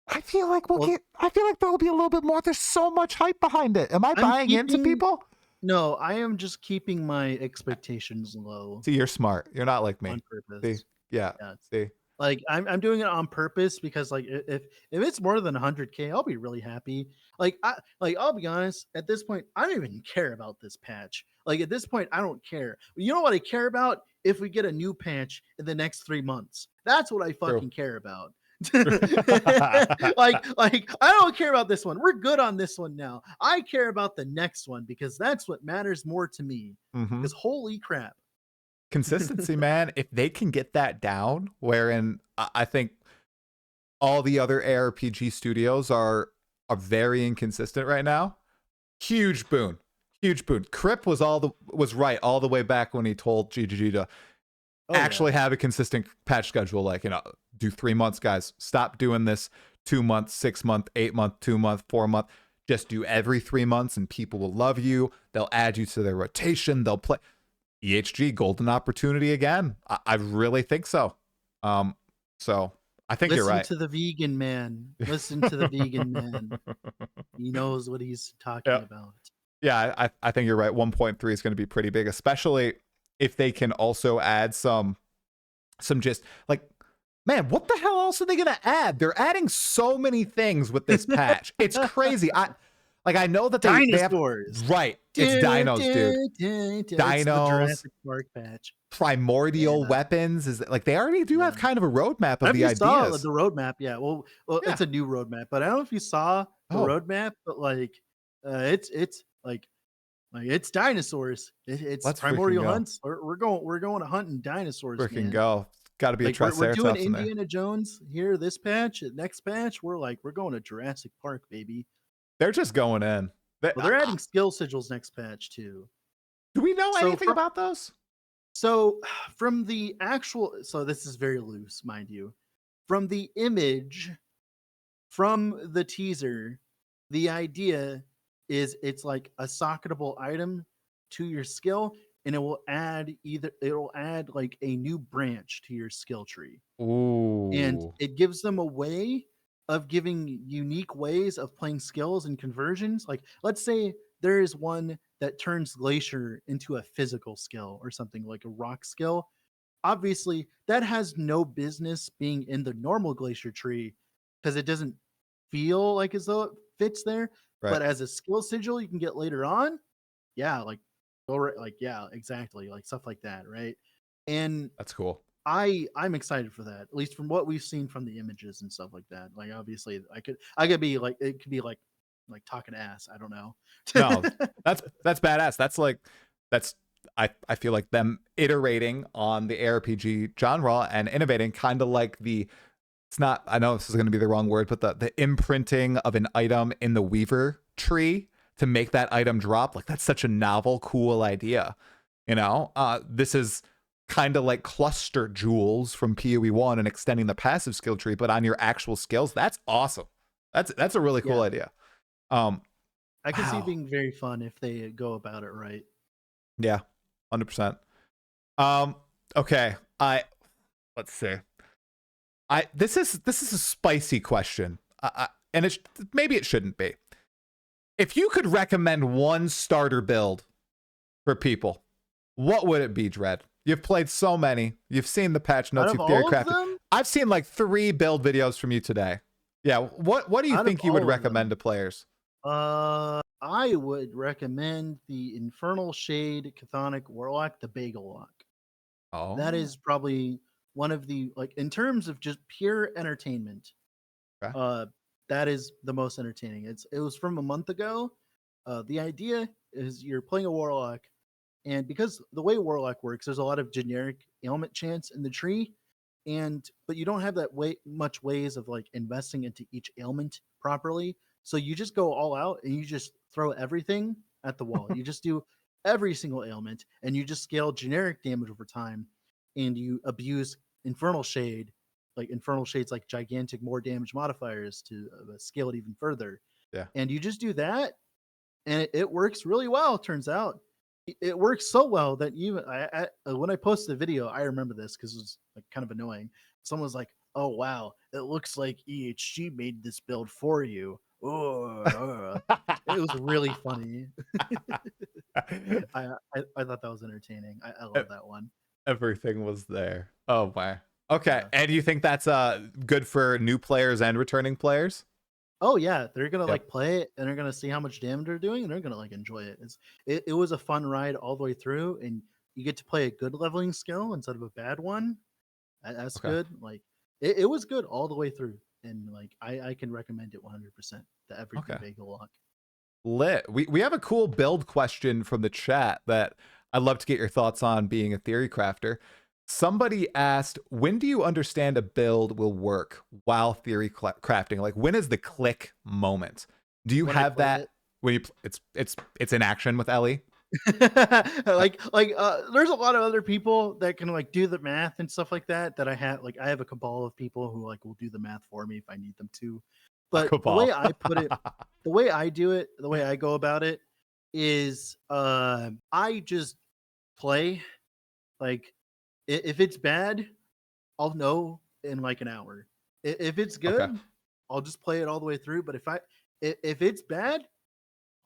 I feel like Well, I feel like there'll be a little bit more. There's so much hype behind it. Am I I'm buying into keeping people? no, I am just keeping my expectations low See, you're smart. You're not like on me. See? purpose. Yeah. Yeah. See. Like I'm doing it on purpose because like if it's more than 100K, I'll be really happy. I'll be honest, at this point, I don't even care about this patch. Like at this point, I don't care. You know what I care about? If we get a new patch in the next 3 months. That's what I True. fucking care about. like I don't care about this one. We're good on this one now. I care about the next one because that's what matters more to me. Mm-hmm. Because holy crap. Consistency, man. If they can get that down, wherein I think all the other ARPG studios are very inconsistent right now. Huge boon. Huge boon. Crip was right all the way back when he told GGG to Oh actually yeah. have a consistent patch schedule. Like, do 3 months, guys. Stop doing this 2 months, 6 month, 8 month, 2 month, 4 month. Just do every 3 months and people will love you. They'll add you to their rotation. They'll play. EHG, golden opportunity again. I really think so. So I think you're Listen right. to the vegan man. Listen to the vegan man. He knows what he's talking Yeah. about. Yeah, I think you're right. 1.3 is going to be pretty big, especially if they can also add some just like, man, what the hell else are they going to add? They're adding so many things with this patch. It's crazy. I know that they have, Dinosaurs. right. It's dinos, dude. It's the Dinos, Jurassic Park patch. primordial Yeah. weapons. Is like they already do have Yeah. kind of a roadmap I of don't know if the you saw ideas. the roadmap. Yeah. Well, Yeah. it's a new roadmap, but I don't know if you saw the Oh, roadmap, but like, it's like Like it's dinosaurs. It's Let's freaking primordial go. hunts. We're going to hunting dinosaurs, Freaking man. go. Got to be a Like we're doing Triceratops in there. Indiana Jones here this patch. Next patch, we're going to Jurassic Park, baby. They're just going in. Well, they're adding skill sigils next patch too. Do we know So anything about those? so from the actual, so this is very loose, mind you. From the image, from the teaser, the idea is it's like a socketable item to your skill, and it'll add like a new branch to your skill tree. And Ooh. it gives them a way of giving unique ways of playing skills and conversions. Like, let's say there is one that turns Glacier into a physical skill or something like a rock skill. Obviously, that has no business being in the normal Glacier tree because it doesn't feel like as though it fits there. Right. But as a skill sigil you can get later on, yeah, like, like, yeah, exactly, like stuff like that, right? And That's cool. I'm excited for that. At least from what we've seen from the images and stuff like that. Like obviously I could be like it could be like talking ass. I don't know. No, that's badass. I feel like them iterating on the ARPG genre and innovating, kind of like it's not, I know this is going to be the wrong word, but the imprinting of an item in the Weaver tree to make that item drop. Like that's such a novel, cool idea. This is kind of like cluster jewels from PoE 1 and extending the passive skill tree, but on your actual skills. That's awesome. That's a really cool Yeah. idea. I can see it Wow. being very fun if they go about it right. Yeah, 100%. Okay. Let's see. This is a spicy question. And maybe it shouldn't be. If you could recommend one starter build for people, what would it be, Dread? You've played so many. You've seen the patch notes. Out of You've theory all of crafted. them? I've seen like 3 build videos from you today. Yeah. What do you Out of think you would all of recommend to them, players? I would recommend the Infernal Shade Chthonic Warlock, the Bagel Lock. That Oh. is probably one of the, like, in terms of just pure entertainment, Okay. that is the most entertaining. It was from a month ago. The idea is you're playing a warlock, and because the way warlock works, there's a lot of generic ailment chants in the tree, but you don't have that much ways of like investing into each ailment properly. So you just go all out and you just throw everything at the wall. You just do every single ailment, and you just scale generic damage over time, and you abuse Infernal Shade. Like Infernal Shade's like gigantic more damage modifiers to scale it even further. Yeah. And you just do that, and it works really well. Turns out it works so well that even when I posted the video, I remember this because it was like kind of annoying. Someone was like, "Oh wow, it looks like EHG made this build for you." Oh, it was really funny. I thought that was entertaining. I love that one. Everything was there. Oh my. Okay. Yeah. And do you think that's good for new players and returning players? Oh yeah, they're gonna Yep. like play it, and they're gonna see how much damage they're doing, and they're gonna like enjoy it. It was a fun ride all the way through, and you get to play a good leveling skill instead of a bad one. That's Okay. good. Like it was good all the way through, and like I can recommend it 100%. The Everything Okay. Bagel Lock. Lit. We have a cool build question from the chat that I'd love to get your thoughts on, being a theory crafter. Somebody asked, when do you understand a build will work while theory crafting? Like, when is the click moment? Do you When I have play that it. when it's in action with Ellie? There's a lot of other people that can like do the math and stuff like that I have a cabal of people who like will do the math for me if I need them to. A But the way cabal. I put it, the way I do it, the way I go about it is I just play. Like if it's bad, I'll know in like an hour. If it's Okay. good, I'll just play it all the way through. But if it's bad,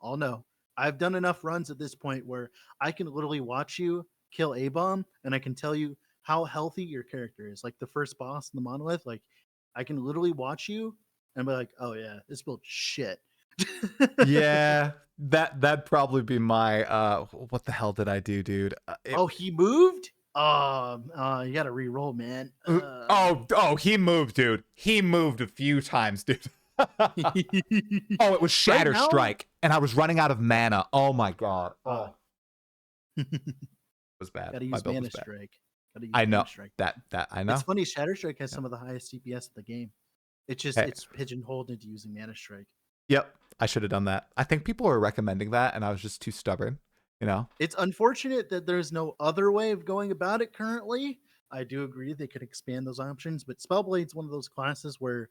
I'll know. I've done enough runs at this point where I can literally watch you kill a bomb, and I can tell you how healthy your character is. Like the first boss in the monolith, like I can literally watch you and be like, "Oh yeah, this build shit." Yeah, that'd probably be my what the hell did I do, dude? Oh, he moved. You got to re-roll, man. Oh, he moved, dude. He moved a few times, dude. Oh, it was Right Shatter now, Strike, and I was running out of mana. Oh my god. Oh, it was bad. gotta My use build Mana was bad. Strike. Gotta use I know Mana Strike. that I It's know. funny, Shatter Strike has Yep. some of the highest CPS of the game. It's just Hey, it's pigeonholed into using Mana Strike. yep. I should have done that. I think people were recommending that, and I was just too stubborn. You know. It's unfortunate that there's no other way of going about it currently. I do agree they could expand those options, but Spellblade's one of those classes where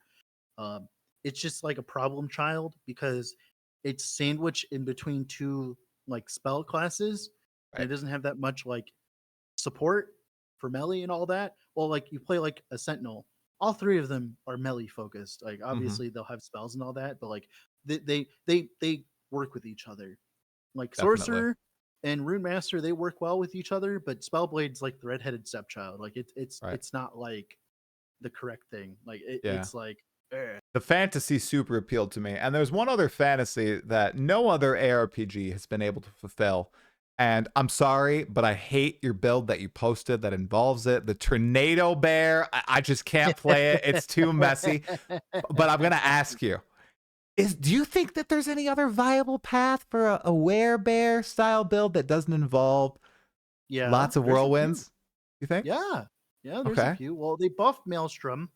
um, it's just like a problem child because it's sandwiched in between two like spell classes, and Right. it doesn't have that much like support for melee and all that. Well, like you play like a sentinel, all three of them are melee focused. Like Mm-hmm. obviously they'll have spells and all that, but like they work with each other. Like Definitely. sorcerer and rune master, they work well with each other, but spellblade's like the redheaded stepchild. Like Right. it's not like the correct thing. Like Yeah. it's like eh. The fantasy super appealed to me. And there's one other fantasy that no other ARPG has been able to fulfill. And I'm sorry, but I hate your build that you posted that involves it. The Tornado Bear. I just can't play it. It's too messy. But I'm going to ask you. Do you think that there's any other viable path for a werebear style build that doesn't involve Yeah, lots of there's a few. whirlwinds? You think? Yeah. Yeah, there's a Okay. few. Well, they buffed Maelstrom.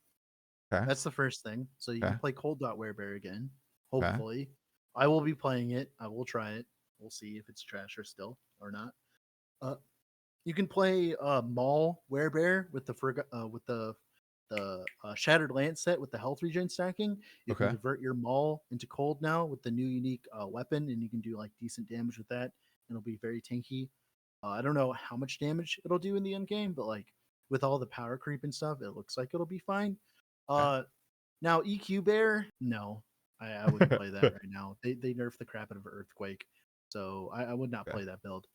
Okay. That's the first thing. So you can Okay. play Cold Dot Werebear again. Okay. Hopefully. I will be playing it. I will try it. We'll see if it's trash or still or not. Uh you can play Maul Werebear with the Shattered Lance set with the health regen stacking. You can Okay. convert your Maul into cold now with the new unique weapon, and you can do like decent damage with that. It'll be very tanky. I don't know how much damage it'll do in the end game, but like with all the power creep and stuff, it looks like it'll be fine. Okay. Uh, Now EQ Bear, no, I wouldn't play that right now. They nerfed the crap out of Earthquake, so I would not Okay. play that build.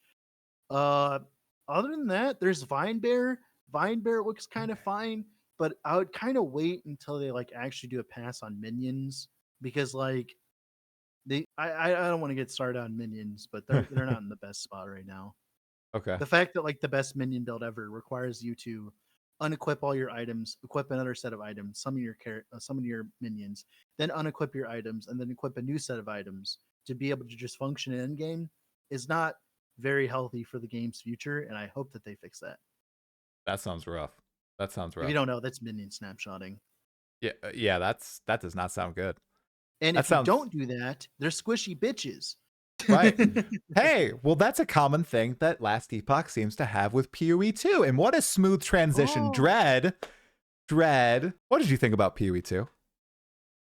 Uh, Other than that, there's Vine Bear. Vine Bear looks kind of fine, but I would kind of wait until they like actually do a pass on minions because like I don't want to get started on minions, but they're not in the best spot right now. Okay. The fact that like the best minion build ever requires you to unequip all your items, equip another set of items, summon your minions, then unequip your items, and then equip a new set of items to be able to just function in game is not very healthy for the game's future, and I hope that they fix that. That sounds rough. That sounds If you rough. don't know, that's minion snapshotting. Yeah. Yeah. That does not sound good. And That if you sounds don't do that, they're squishy bitches. right. Hey, well, that's a common thing that Last Epoch seems to have with PoE 2. And what a smooth transition. Oh, Dread. What did you think about PoE 2?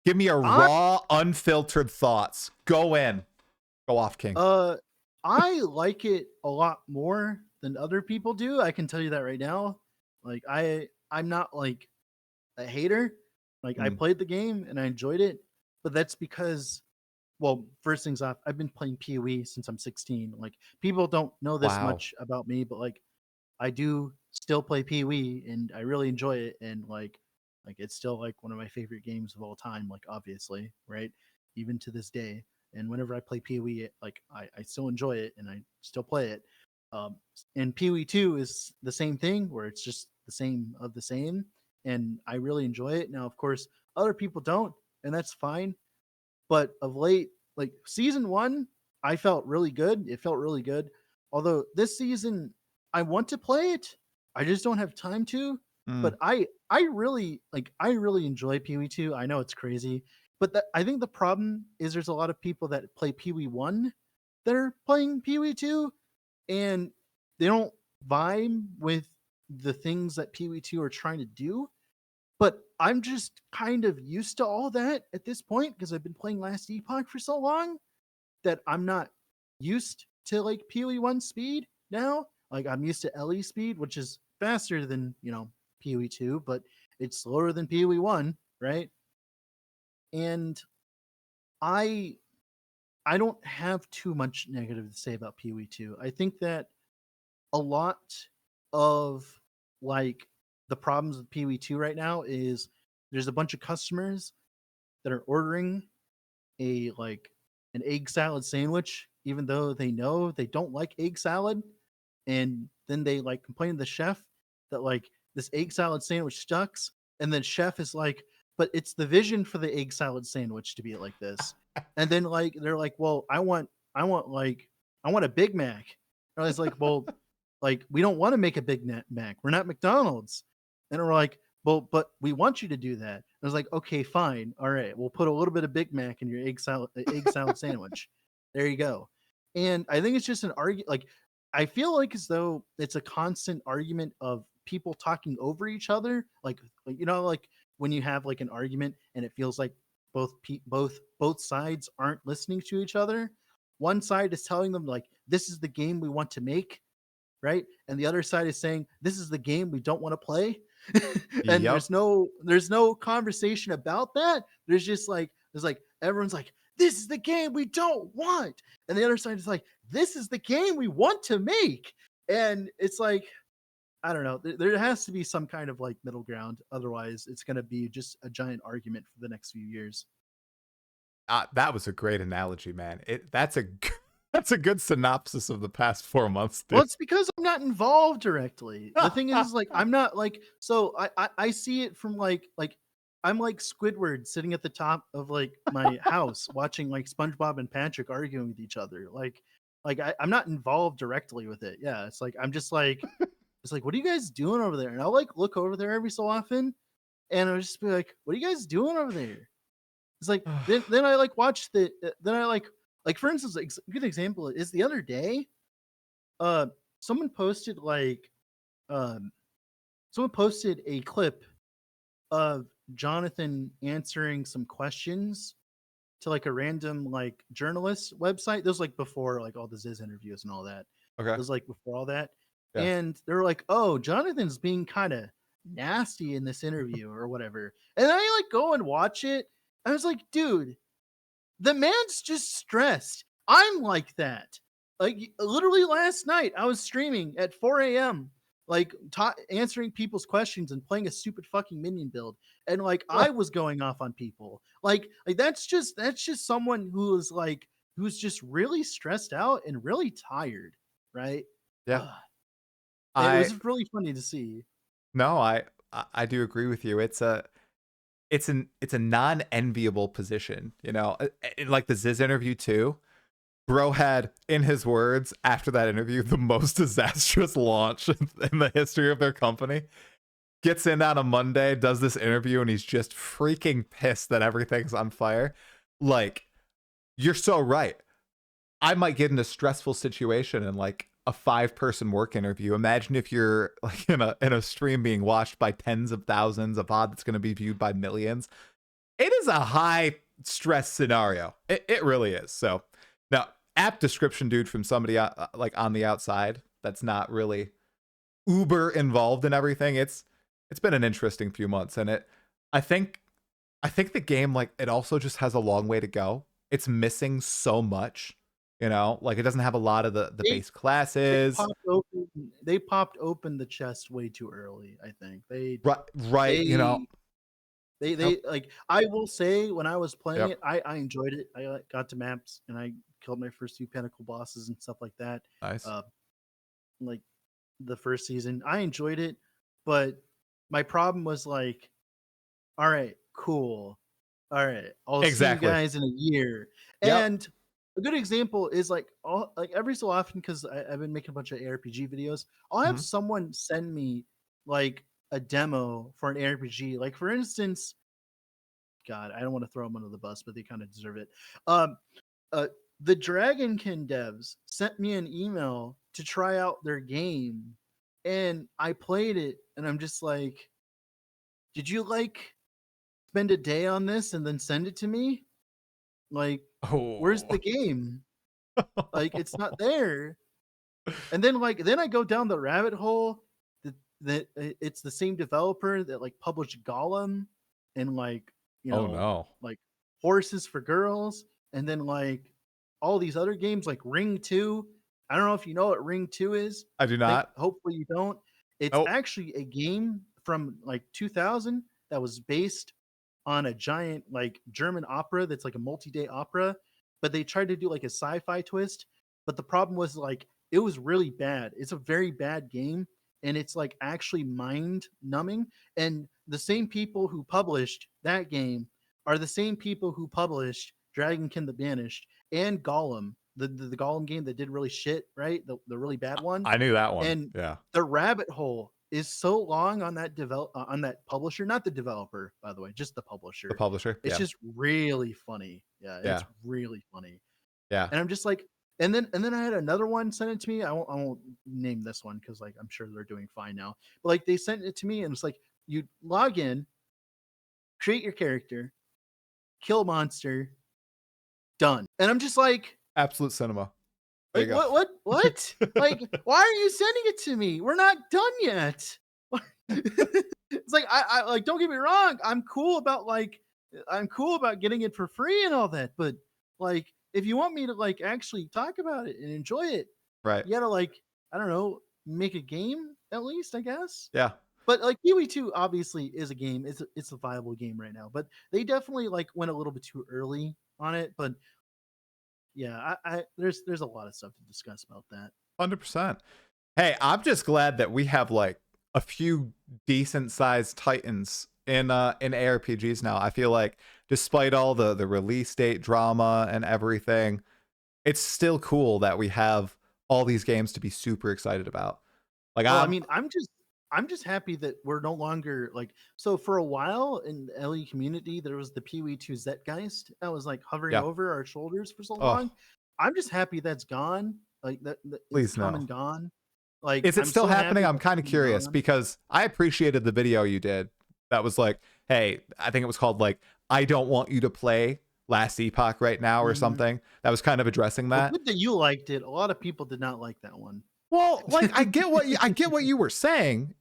Give me a I raw, unfiltered thoughts. Go in. Go off, King. I like it a lot more than other people do. I can tell you that right now. Like I'm not like a hater. Like I Mm, played the game and I enjoyed it, but that's because well, first things off, I've been playing PoE since I'm 16. Like people don't know this wow. much about me, but like I do still play PoE and I really enjoy it and like it's still like one of my favorite games of all time, like obviously, right? Even to this day. And whenever I play PoE, like I still enjoy it and I still play it. Um, and PoE 2 is the same thing where it's just the same of the same. And I really enjoy it. Now, of course, other people don't, and that's fine. But of late, like season one, I felt really good. It felt really good. Although this season, I want to play it. I just don't have time to. Mm, But I really enjoy PoE 2. I know it's crazy, but I think the problem is there's a lot of people that play PoE 1 that are playing PoE 2 and they don't vibe with the things that PoE 2 are trying to do. But I'm just kind of used to all that at this point because I've been playing Last Epoch for so long that I'm not used to like PoE 1 speed now. Like I'm used to LE speed, which is faster than, PoE 2, but it's slower than PoE 1, right? And I I don't have too much negative to say about PoE 2. I think that a lot of like the problems with PoE 2 right now is there's a bunch of customers that are ordering a like an egg salad sandwich even though they know they don't like egg salad and then they like complain to the chef that like this egg salad sandwich sucks and then chef is like but it's the vision for the egg salad sandwich to be like this. And then like they're like, well, I want a Big Mac. And I was like, well, like we don't want to make a Mac. We're not McDonald's. And we're like, well, but we want you to do that. I was like, okay, fine, all right, we'll put a little bit of Big Mac in your egg salad sandwich. There you go. And I think it's just an argument. Like I feel like as though it's a constant argument of people talking over each other. Like like when you have like an argument and it feels like both sides aren't listening to each other. One side is telling them like this is the game we want to make, right? And the other side is saying this is the game we don't want to play. And Yep. there's no conversation about that. There's like everyone's like this is the game we don't want, and the other side is like this is the game we want to make. And it's like I don't know. There has to be some kind of like middle ground. Otherwise, it's going to be just a giant argument for the next few years. That was a great analogy, man. That's a good synopsis of the past 4 months, Well, dude. it's because I'm not involved directly. The thing is, like, I'm not like so. I see it from like I'm like Squidward sitting at the top of like my house watching like SpongeBob and Patrick arguing with each other. I'm not involved directly with it. Yeah, it's like I'm just like it's like what are you guys doing over there? And I'll like look over there every so often, and I'll just be like, what are you guys doing over there? It's like then I like watch the then I like for instance, a good example is the other day uh someone posted like um someone posted a clip of Jonathan answering some questions to like a random like journalist website. This was like before like all the Ziz interviews and all that. It Okay. was like before all that. Yeah. And they were like, oh, Jonathan's being kind of nasty in this interview or whatever. And I like go and watch it. I was like, dude, the man's just stressed. I'm like that. Like literally last night, I was streaming at 4 a.m. Like answering people's questions and playing a stupid fucking minion build, and like I was going off on people. Like that's just someone who is like who's just really stressed out and really tired, right? Yeah. Ugh. It I was really funny to see. no, I do agree with you. It's a non-enviable position, you know. Like the Ziz interview too. Bro had, in his words, after that interview, the most disastrous launch in the history of their company. Gets in on a Monday, does this interview, and he's just freaking pissed that everything's on fire. Like, you're so right. I might get in a stressful situation in like a 5-person work interview. Imagine if you're like in a stream being watched by tens of thousands, a pod that's going to be viewed by millions. It is a high stress scenario. It really is. So now, app description, dude, from somebody like on the outside that's not really uber involved in everything. It's been an interesting few months, and I think I think the game, like, it also just has a long way to go. It's missing so much, you know, like it doesn't have a lot of the They base classes. they popped open the chest way too early. I think Right, right, you know. they They Yep. they like I will say when I was playing Yep. it, I enjoyed it. I like, got to maps and I killed my first few pinnacle bosses and stuff like that. Nice. Uh, like the first season, I enjoyed it, but my problem was like, all right, cool, all right, I'll see you Exactly. guys in a year. Yep. And a good example is like like every so often because I've been making a bunch of ARPG videos, I'll have Mhm. someone send me like a demo for an ARPG. Like for instance, God, I don't want to throw them under the bus, but they kind of deserve it. Um, uh, the Dragonkin devs sent me an email to try out their game, and I played it, and I'm just like, did you like spend a day on this and then send it to me? Like, where's Oh. the game? Like, it's not there. And then then I go down the rabbit hole that it's the same developer that like published Gollum and like Oh no. like Horses for Girls, and then like all these other games like Ring 2. I don't know if you know what Ring 2 is. I do I think not. hopefully you don't. It's Oh. actually a game from like 2000 that was based on a giant like German opera that's like a multi-day opera, but they tried to do like a sci-fi twist. But the problem was like it was really bad. It's a very bad game, and it's like actually mind numbing. And the same people who published that game are the same people who published Dragonkin the Banished and Gollum, the Gollum game that did really shit, right? The really bad one. I knew that one. And Yeah. the rabbit hole is so long on that on that publisher, not the developer, by the way, just the The publisher. publisher. It's Yeah. just really funny. Yeah, Yeah. it's really funny. Yeah. And I'm just like, and then I had another one send it to me. I won't name this one because like I'm sure they're doing fine now. But like they sent it to me and it's like you log in, create your character, kill monster, done. And I'm just Absolute cinema. There like you go. what? Like, why are you sending it to me? We're not done yet. It's like I like don't get me wrong, I'm cool about getting it for free and all that, but like if you want me to like actually talk about it and enjoy it, Right. you gotta like, I don't know, make a game at least, I guess. Yeah. But like Kiwi 2 obviously is a game. It's a viable game right now. But they definitely like went a little bit too early on it. But yeah, I there's a lot of stuff to discuss about that. 100%. Hey, I'm just glad that we have like a few decent sized titans in ARPGs now. I feel like despite all the release date drama and everything, it's still cool that we have all these games to be super excited about. Like Well, I mean, I'm just happy that we're no longer like, so for a while in the LE community there was the Pee-wee 2 Zetgeist that was like hovering Yeah. over our shoulders for so Oh. long. I'm just happy that's gone. Like that it's Please come no. and gone. Like, is it I'm still so happy happening? I'm that's kind of come and curious gone. because I appreciated the video you did that was like, hey, I think it was called like, I don't want you to play Last Epoch right now or Mhm. something. That was kind of addressing Well, that. good that you liked it. A lot of people did not like that one. Well, like I get what you were saying.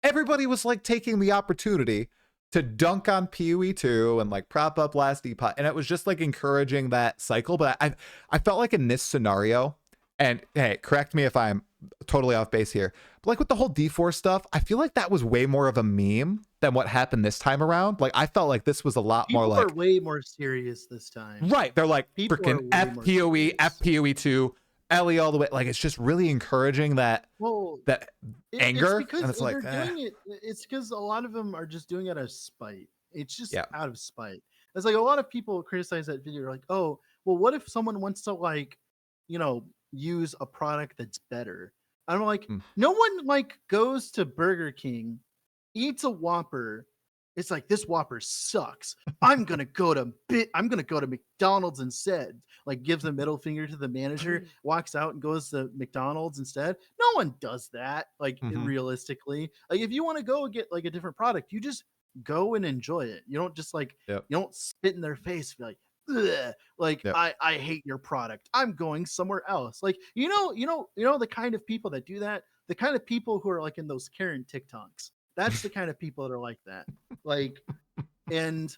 Everybody was like taking the opportunity to dunk on PoE 2 and like prop up Last Epoch, and it was just like encouraging that cycle. But I felt like in this scenario, and hey, correct me if I'm totally off base here, but like with the whole D4 stuff, I feel like that was way more of a meme than what happened this time around. Like I felt like this was a lot People more like are way more serious this time. right. They're like People freaking are way more serious. FPoE 2, LE all the way. Like it's just really encouraging that Well, anger, it's because and it's like they're doing it. It's because a lot of them are just doing it out of spite. It's just Yeah. out of spite. It's like a lot of people criticize that video. Like, oh, well, what if someone wants to like, use a product that's better? I'm like, no one like goes to Burger King, eats a Whopper. It's like, this Whopper sucks. I'm gonna go to McDonald's instead. Like gives a middle finger to the manager, walks out and goes to McDonald's instead. No one does that. Like realistically, like if you want to go get like a different product, you just go and enjoy it. You don't just like Yep. you don't spit in their face, be like, ugh, like Yep. I hate your product. I'm going somewhere else. Like you know the kind of people that do that. The kind of people who are like in those Karen TikToks. That's the kind of people that are like that. Like, and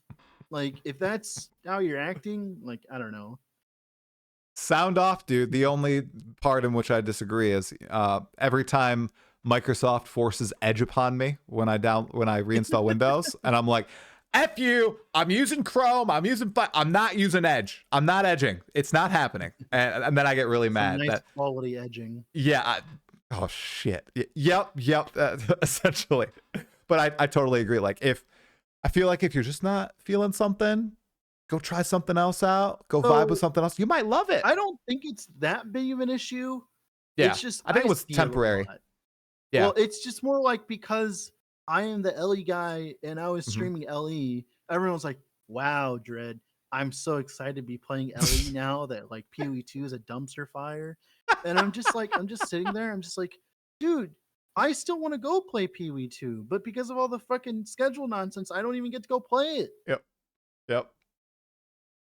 like if that's how you're acting, like I don't know. Sound off, dude. The only part in which I disagree is every time Microsoft forces Edge upon me when I reinstall Windows, and I'm like, F you, I'm using Chrome, I'm not using Edge. I'm not edging. It's not happening. And then I get really mad. Some nice that quality edging. Yeah. Oh shit. Yep. Essentially. But I totally agree. Like I feel like if you're just not feeling something, go try something else out. Go vibe with something else. You might love it. I don't think it's that big of an issue. Yeah. It's just I think it was see temporary. a lot. Yeah. Well, it's just more like because I am the LE guy and I was Mhm. streaming LE, everyone's like, wow, Dread, I'm so excited to be playing LE now that like PoE 2 is a dumpster fire. And I'm just like, I'm just sitting there, I'm just like, dude, I still want to go play PoE 2, but because of all the fucking schedule nonsense, I don't even get to go play it. Yep.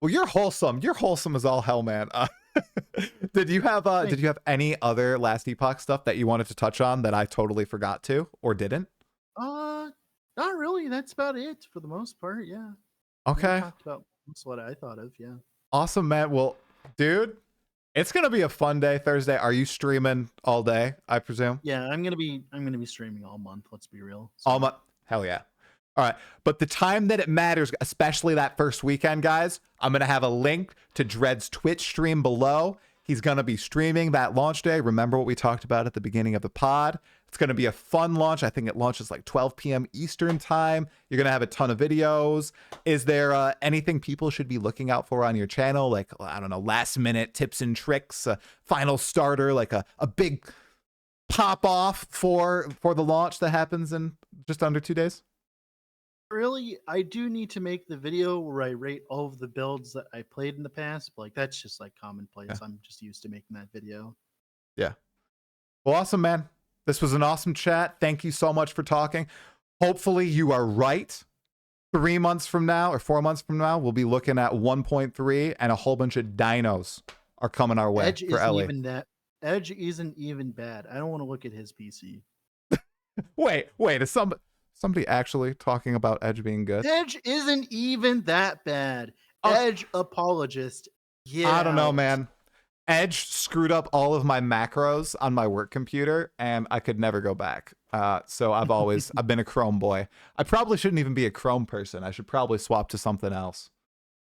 Well, you're wholesome. You're wholesome as all hell, man. Did you have any other Last Epoch stuff that you wanted to touch on that I totally forgot to or didn't? Not really. That's about it for the most part. Yeah. Okay. We talked about that's what I thought of. Yeah. Awesome, man. Well, dude, it's gonna be a fun day Thursday. Are you streaming all day, I presume? Yeah, I'm gonna be streaming all month. Let's be real. All month. Hell yeah. All right. But the time that it matters, especially that first weekend, guys, I'm going to have a link to Dread's Twitch stream below. He's going to be streaming that launch day. Remember what we talked about at the beginning of the pod. It's going to be a fun launch. I think it launches like 12 p.m. Eastern time. You're going to have a ton of videos. Is there anything people should be looking out for on your channel? Like, I don't know, last minute tips and tricks, final starter, like a big pop off for the launch that happens in just under 2 days? Really, I do need to make the video where I rate all of the builds that I played in the past, but like that's just like commonplace. Yeah. I'm just used to making that video. Yeah. Well, awesome, man. This was an awesome chat. Thank you so much for talking. Hopefully you are right. 3 months from now or 4 months from now, we'll be looking at 1.3 and a whole bunch of dinos are coming our way Edge for isn't Ellie. even that. Edge isn't even bad. I don't want to look at his PC. Wait, is somebody actually talking about Edge being good? Edge isn't even that bad. Oh. Edge apologist. Yeah. I don't know, man. Edge screwed up all of my macros on my work computer, and I could never go back. So I've been a Chrome boy. I probably shouldn't even be a Chrome person. I should probably swap to something else.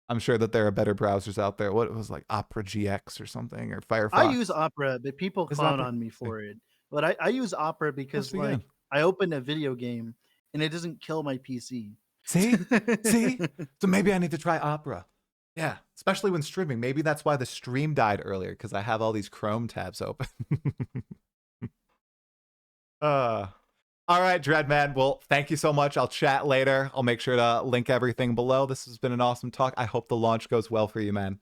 I'm sure that there are better browsers out there. What it was like Opera GX or something, or Firefox. I use Opera, but people clown on me for it. But I use Opera because like I open a video game and it doesn't kill my PC. See? So maybe I need to try Opera. Yeah, especially when streaming. Maybe that's why the stream died earlier, because I have all these Chrome tabs open. All right, Dreadman. Well, thank you so much. I'll chat later. I'll make sure to link everything below. This has been an awesome talk. I hope the launch goes well for you, man.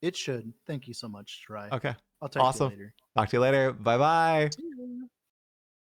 It should. Thank you so much, Try. Okay. I'll talk to you later. Talk to you later. Bye-bye. See ya.